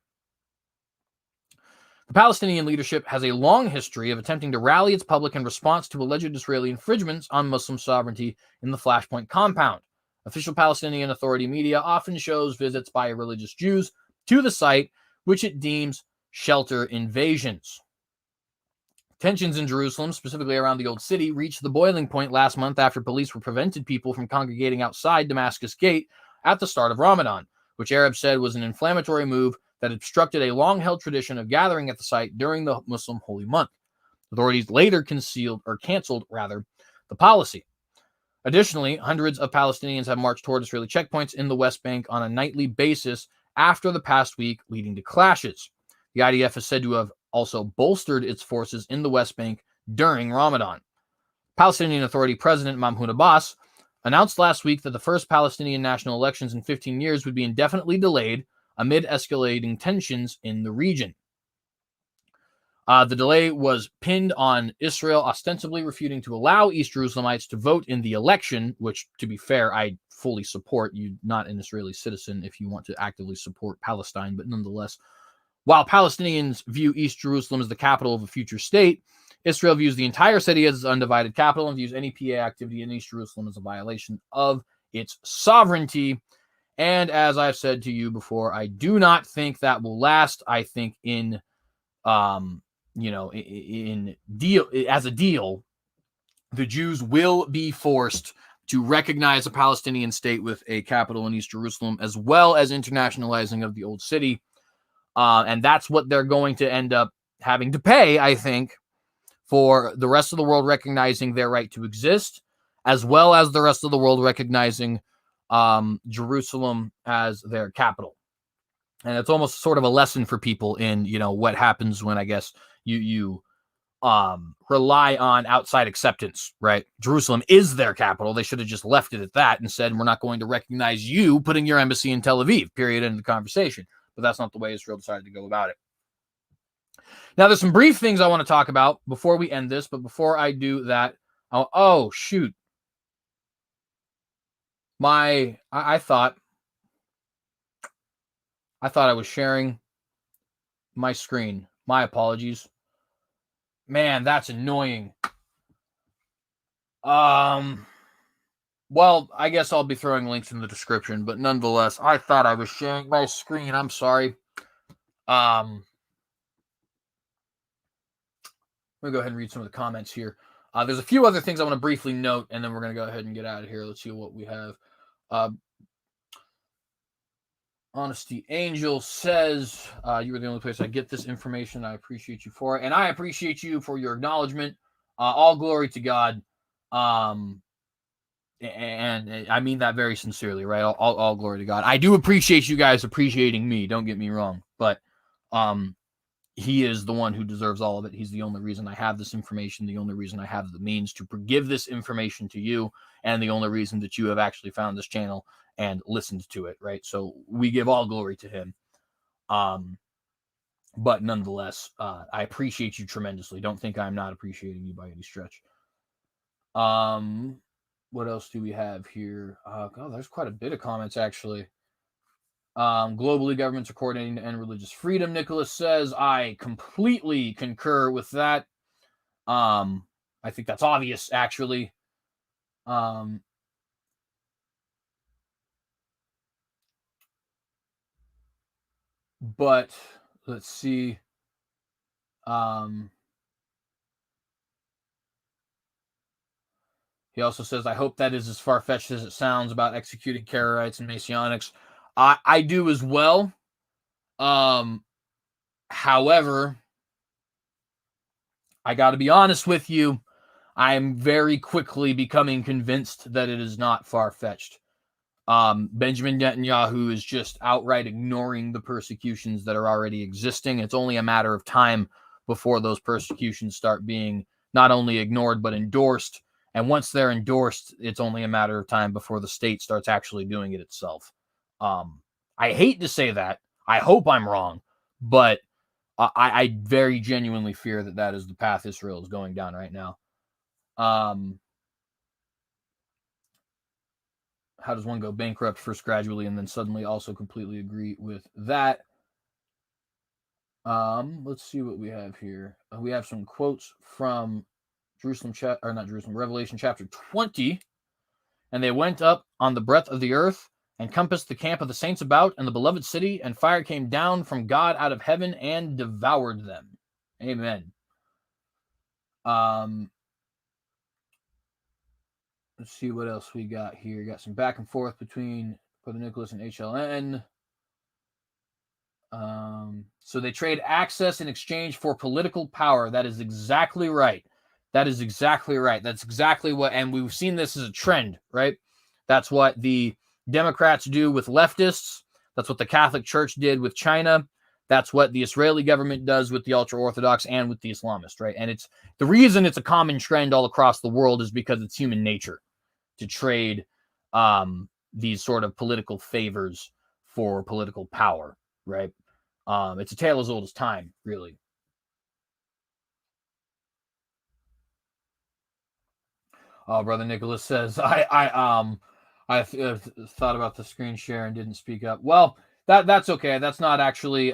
Speaker 1: The Palestinian leadership has a long history of attempting to rally its public in response to alleged Israeli infringements on Muslim sovereignty in the Flashpoint compound. Official Palestinian Authority media often shows visits by religious Jews to the site, which it deems shelter invasions. Tensions in Jerusalem, specifically around the Old City, reached the boiling point last month after police prevented people from congregating outside Damascus Gate at the start of Ramadan, which Arabs said was an inflammatory move that obstructed a long-held tradition of gathering at the site during the Muslim holy month. Authorities later canceled the policy. Additionally, hundreds of Palestinians have marched toward Israeli checkpoints in the West Bank on a nightly basis after the past week, leading to clashes. The IDF is said to have also bolstered its forces in the West Bank during Ramadan. Palestinian Authority President Mahmoud Abbas announced last week that the first Palestinian national elections in 15 years would be indefinitely delayed amid escalating tensions in the region. The delay was pinned on Israel ostensibly refuting to allow East Jerusalemites to vote in the election, which, to be fair, I fully support. You're not an Israeli citizen if you want to actively support Palestine, but nonetheless, while Palestinians view East Jerusalem as the capital of a future state, Israel views the entire city as its undivided capital and views any PA activity in East Jerusalem as a violation of its sovereignty. And as I've said to you before, I do not think that will last. I think in deal, the Jews will be forced to recognize a Palestinian state with a capital in East Jerusalem, as well as internationalizing of the Old City. And that's what they're going to end up having to pay, I think, for the rest of the world recognizing their right to exist, as well as the rest of the world recognizing Jerusalem as their capital. And it's almost sort of a lesson for people in, what happens when, I guess, you rely on outside acceptance, right? Jerusalem is their capital. They should have just left it at that and said, we're not going to recognize you putting your embassy in Tel Aviv, period, end of the conversation. But that's not the way Israel decided to go about it. Now, there's some brief things I want to talk about before we end this, but before I do that, shoot. I thought I was sharing my screen. My apologies. Man, that's annoying. Well, I guess I'll be throwing links in the description, but nonetheless, I thought I was sharing my screen. I'm sorry. Let me go ahead and read some of the comments here. There's a few other things I want to briefly note, and then we're going to go ahead and get out of here. Let's see what we have. Honesty Angel says, you were the only place I get this information. I appreciate you for it. And I appreciate you for your acknowledgement. All glory to God. And I mean that very sincerely, right? All glory to God. I do appreciate you guys appreciating me. Don't get me wrong. But he is the one who deserves all of it. He's the only reason I have this information, the only reason I have the means to give this information to you, and the only reason that you have actually found this channel and listened to it, right? So we give all glory to him. But nonetheless, I appreciate you tremendously. Don't think I'm not appreciating you by any stretch. What else do we have here? God, there's quite a bit of comments, actually. Globally, governments are coordinating to end religious freedom, Nicholas says. I completely concur with that. I think that's obvious, actually. But let's see. He also says, I hope that is as far-fetched as it sounds about executing Karaites and Messianics. I do as well. However, I got to be honest with you. I am very quickly becoming convinced that it is not far-fetched. Benjamin Netanyahu is just outright ignoring the persecutions that are already existing. It's only a matter of time before those persecutions start being not only ignored, but endorsed. And once they're endorsed, it's only a matter of time before the state starts actually doing it itself. I hate to say that. I hope I'm wrong, but I very genuinely fear that that is the path Israel is going down right now. How does one go bankrupt first gradually and then suddenly? Also completely agree with that. Let's see what we have here. We have some quotes from Revelation chapter 20. And they went up on the breadth of the earth and compassed the camp of the saints about and the beloved city, and fire came down from God out of heaven and devoured them. Amen. Let's see what else we got here. Got some back and forth between Brother Nicholas and HLN. So they trade access in exchange for political power. That is exactly right. That is exactly right. That's exactly what, and we've seen this as a trend, right? That's what the Democrats do with leftists. That's what the Catholic Church did with China. That's what the Israeli government does with the ultra-Orthodox and with the Islamists, right? And it's the reason it's a common trend all across the world is because it's human nature to trade these sort of political favors for political power, right? It's a tale as old as time, really. Brother Nicholas says, I thought about the screen share and didn't speak up. Well, that's okay. That's not actually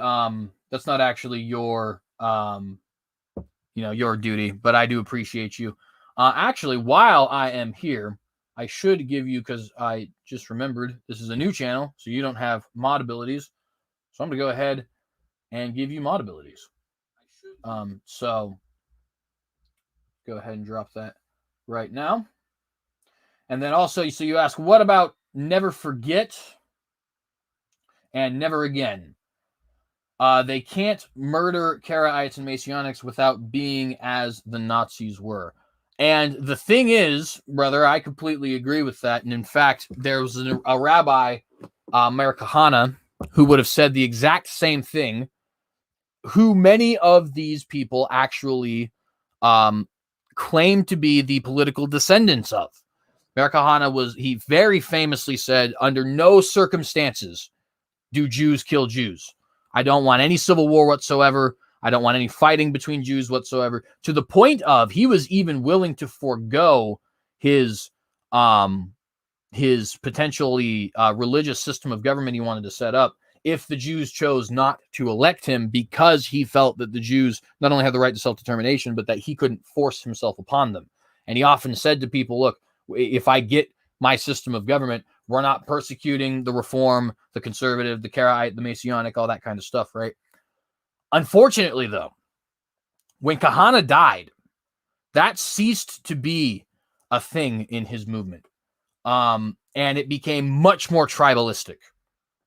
Speaker 1: your your duty, but I do appreciate you. Actually, while I am here, I should give you, because I just remembered this is a new channel, so you don't have mod abilities. So I'm gonna go ahead and give you mod abilities. So go ahead and drop that right now. And then also, so you ask, what about never forget and never again? They can't murder Karaites and Messianics without being as the Nazis were. And the thing is, brother, I completely agree with that. And in fact, there was a rabbi, Meir Kahana, who would have said the exact same thing, who many of these people actually claim to be the political descendants of. Meir Kahana he very famously said, under no circumstances do Jews kill Jews. I don't want any civil war whatsoever. I don't want any fighting between Jews whatsoever. To the point of he was even willing to forego his potentially religious system of government he wanted to set up if the Jews chose not to elect him, because he felt that the Jews not only had the right to self-determination, but that he couldn't force himself upon them. And he often said to people, look, if I get my system of government, we're not persecuting the Reform, the Conservative, the Karaite, the Messianic, all that kind of stuff, right? Unfortunately, though, when Kahana died, that ceased to be a thing in his movement. And it became much more tribalistic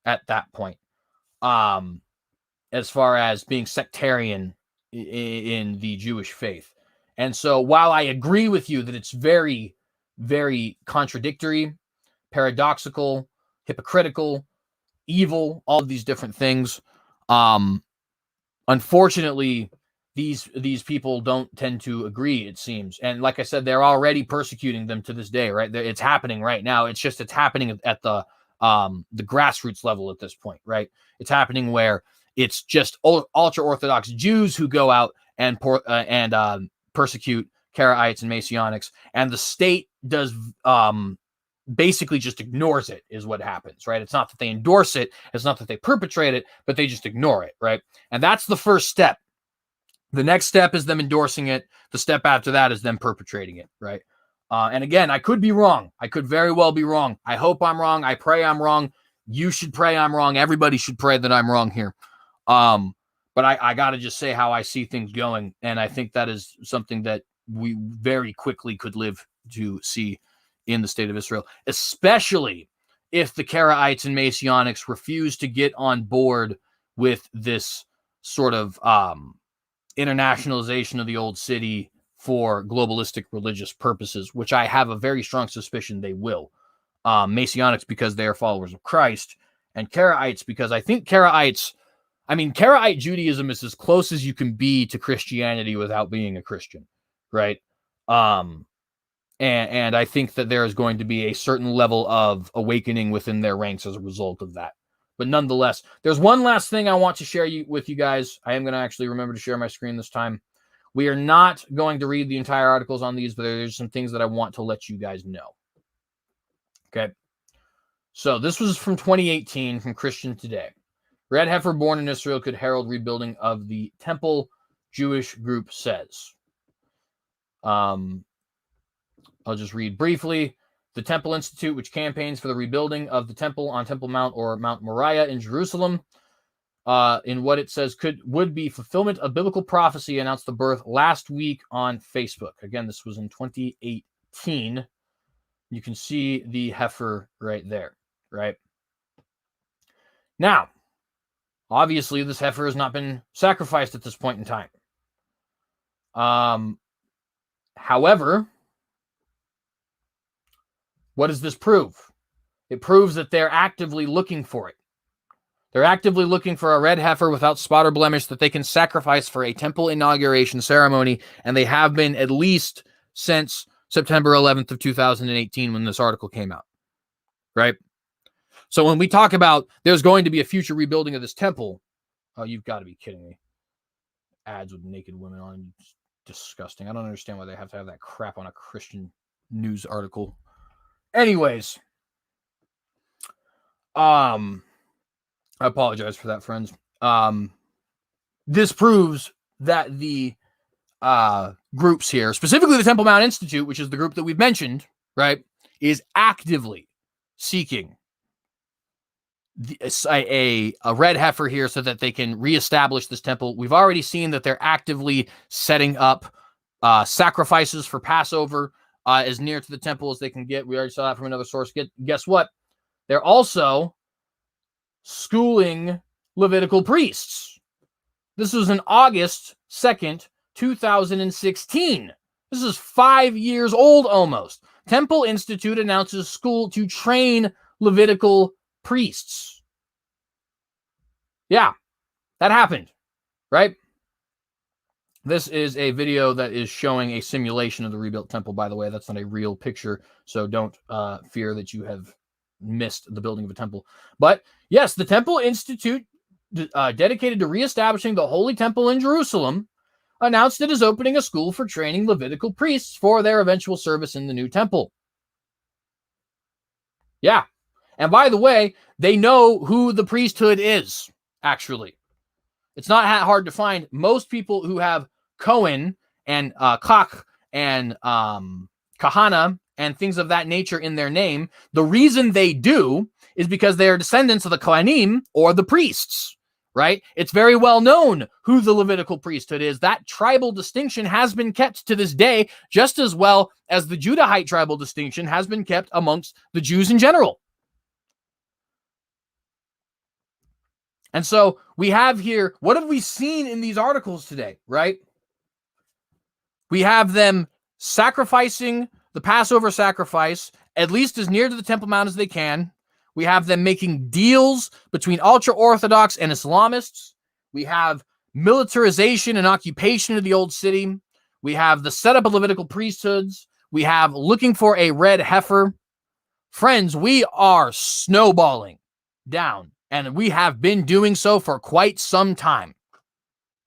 Speaker 1: at that point. as far as being sectarian in the Jewish faith. And so while I agree with you that it's very, very contradictory, paradoxical, hypocritical, evil, all of these different things, unfortunately, these people don't tend to agree, it seems. And like I said, they're already persecuting them to this day, right? It's happening right now. It's happening at the grassroots level at this point, right? It's happening where it's just ultra-Orthodox Jews who go out and persecute Karaites and Messianics, and the state does basically just ignores it, is what happens, right? It's not that they endorse it, it's not that they perpetrate it, but they just ignore it, right? And that's the first step. The next step is them endorsing it. The step after that is them perpetrating it, right? And again, I could be wrong. I could very well be wrong. I hope I'm wrong. I pray I'm wrong. You should pray I'm wrong. Everybody should pray that I'm wrong here. But I got to just say how I see things going. And I think that is something that we very quickly could live to see in the state of Israel, especially if the Karaites and Messianics refuse to get on board with this sort of internationalization of the old city for globalistic religious purposes, which I have a very strong suspicion they will. Messianics because they are followers of Christ, and Karaites because I think Karaite Judaism is as close as you can be to Christianity without being a Christian, right? And I think that there is going to be a certain level of awakening within their ranks as a result of that. But nonetheless, there's one last thing I want to share with you guys. I am going to actually remember to share my screen this time. We are not going to read the entire articles on these, but there's some things that I want to let you guys know. Okay. So this was from 2018 from Christian Today. Red heifer born in Israel could herald rebuilding of the temple, Jewish group says. I'll just read briefly. The Temple Institute, which campaigns for the rebuilding of the temple on Temple Mount or Mount Moriah in Jerusalem, in what it says would be fulfillment of biblical prophecy, announced the birth last week on Facebook. Again, this was in 2018. You can see the heifer right there, right? Now, obviously, this heifer has not been sacrificed at this point in time. However, what does this prove? It proves that they're actively looking for it. They're actively looking for a red heifer without spot or blemish that they can sacrifice for a temple inauguration ceremony, and they have been at least since September 11th of 2018 when this article came out, right? So when we talk about there's going to be a future rebuilding of this temple, oh, you've got to be kidding me. Ads with naked women on, it's disgusting. I don't understand why they have to have that crap on a Christian news article. Anyways, I apologize for that, friends. This proves that the groups here, specifically the Temple Mount Institute, which is the group that we've mentioned, right, is actively seeking a red heifer here so that they can reestablish this temple. We've already seen that they're actively setting up sacrifices for Passover as near to the temple as they can get. We already saw that from another source. Guess what? They're also schooling Levitical priests. This was in August 2nd, 2016. This is 5 years old almost. Temple Institute announces school to train Levitical priests. Yeah, that happened, right? This is a video that is showing a simulation of the rebuilt temple, by the way. That's not a real picture, so don't fear that you have missed the building of a temple. But yes, the Temple Institute, dedicated to reestablishing the Holy Temple in Jerusalem, announced it is opening a school for training Levitical priests for their eventual service in the new temple. Yeah. And by the way, they know who the priesthood is, actually. It's not hard to find. Most people who have Cohen and Kach and Kahana and things of that nature in their name, the reason they do is because they are descendants of the Kohanim or the priests, right? It's very well known who the Levitical priesthood is. That tribal distinction has been kept to this day, just as well as the Judahite tribal distinction has been kept amongst the Jews in general. And so we have here, what have we seen in these articles today, right? We have them sacrificing the Passover sacrifice, at least as near to the Temple Mount as they can. We have them making deals between ultra-Orthodox and Islamists. We have militarization and occupation of the old city. We have the setup of Levitical priesthoods. We have looking for a red heifer. Friends, we are snowballing down, and we have been doing so for quite some time,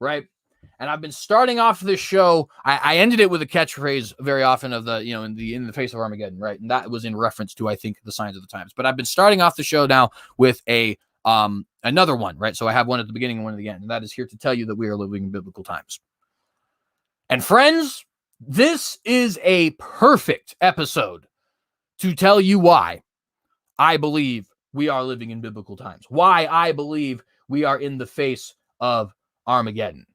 Speaker 1: right? And I've been starting off this show. I ended it with a catchphrase very often of the, in the face of Armageddon, right? And that was in reference to, I think, the signs of the times. But I've been starting off the show now with another one, right? So I have one at the beginning and one at the end, and that is here to tell you that we are living in biblical times. And friends, this is a perfect episode to tell you why I believe we are living in biblical times, why I believe we are in the face of Armageddon.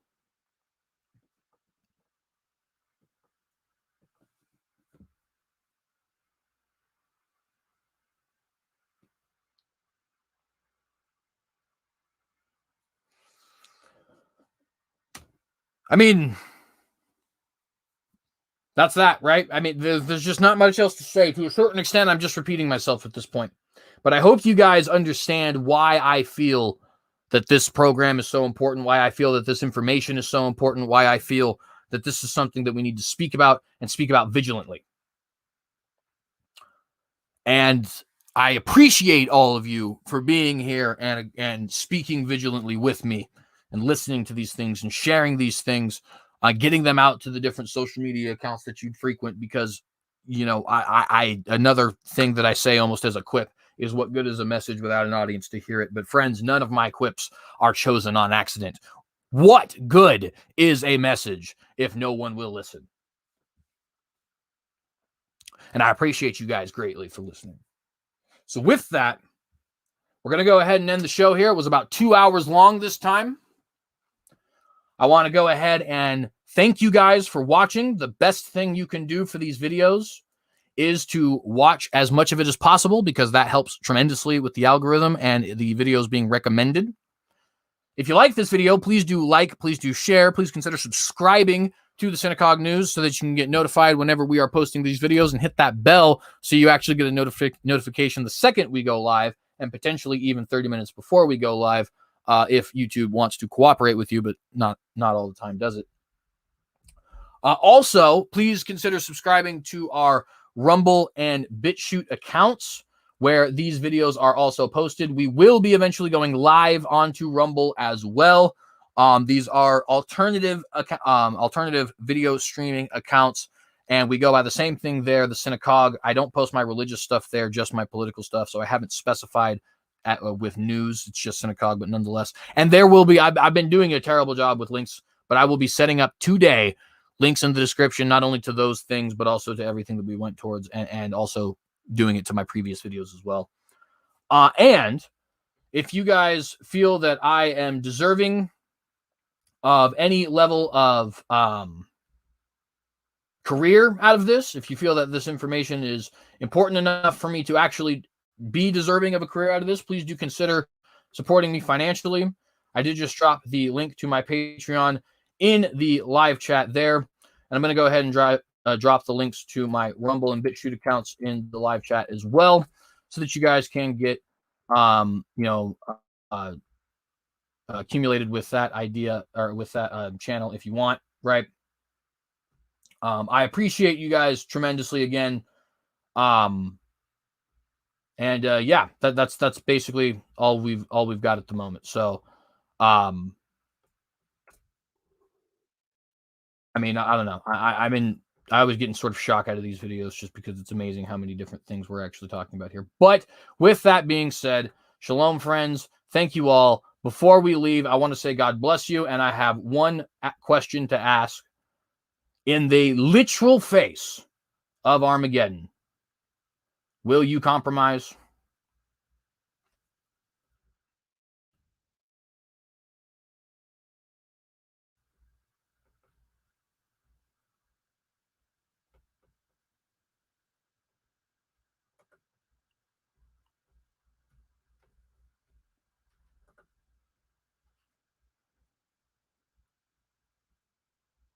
Speaker 1: I mean, that's that, right? I mean, there's just not much else to say. To a certain extent, I'm just repeating myself at this point. But I hope you guys understand why I feel that this program is so important, why I feel that this information is so important, why I feel that this is something that we need to speak about and speak about vigilantly. And I appreciate all of you for being here and speaking vigilantly with me and listening to these things and sharing these things, getting them out to the different social media accounts that you frequent, because, I another thing that I say almost as a quip is, what good is a message without an audience to hear it? But friends, none of my quips are chosen on accident. What good is a message if no one will listen? And I appreciate you guys greatly for listening. So with that, we're going to go ahead and end the show here. It was about 2 hours long this time. I want to go ahead and thank you guys for watching. The best thing you can do for these videos is to watch as much of it as possible, because that helps tremendously with the algorithm and the videos being recommended. If you like this video, please do like, please do share, please consider subscribing to the Synagogue News so that you can get notified whenever we are posting these videos, and hit that bell so you actually get a notification the second we go live, and potentially even 30 minutes before we go live, if YouTube wants to cooperate with you, but not all the time does it. Also, please consider subscribing to our Rumble and BitChute accounts, where these videos are also posted. We will be eventually going live onto Rumble as well. These are alternative video streaming accounts, and we go by the same thing there, the Synagogue. I don't post my religious stuff there, just my political stuff, so I haven't specified with news. It's just Synagogue, but nonetheless. And there will be, I've been doing a terrible job with links, but I will be setting up today links in the description, not only to those things, but also to everything that we went towards, and also doing it to my previous videos as well. And if you guys feel that I am deserving of any level of career out of this, if you feel that this information is important enough for me to actually be deserving of a career out of this, please do consider supporting me financially. I did just drop the link to my Patreon in the live chat there, and I'm going to go ahead and drop the links to my Rumble and BitChute accounts in the live chat as well, so that you guys can get accumulated with that idea, or with that channel if you want, right? I appreciate you guys tremendously again. Yeah, that's basically all we've got at the moment. So I mean, I don't know. I was getting sort of shock out of these videos, just because it's amazing how many different things we're actually talking about here. But with that being said, shalom, friends. Thank you all. Before we leave, I want to say God bless you, and I have one question to ask. In the literal face of Armageddon, will you compromise?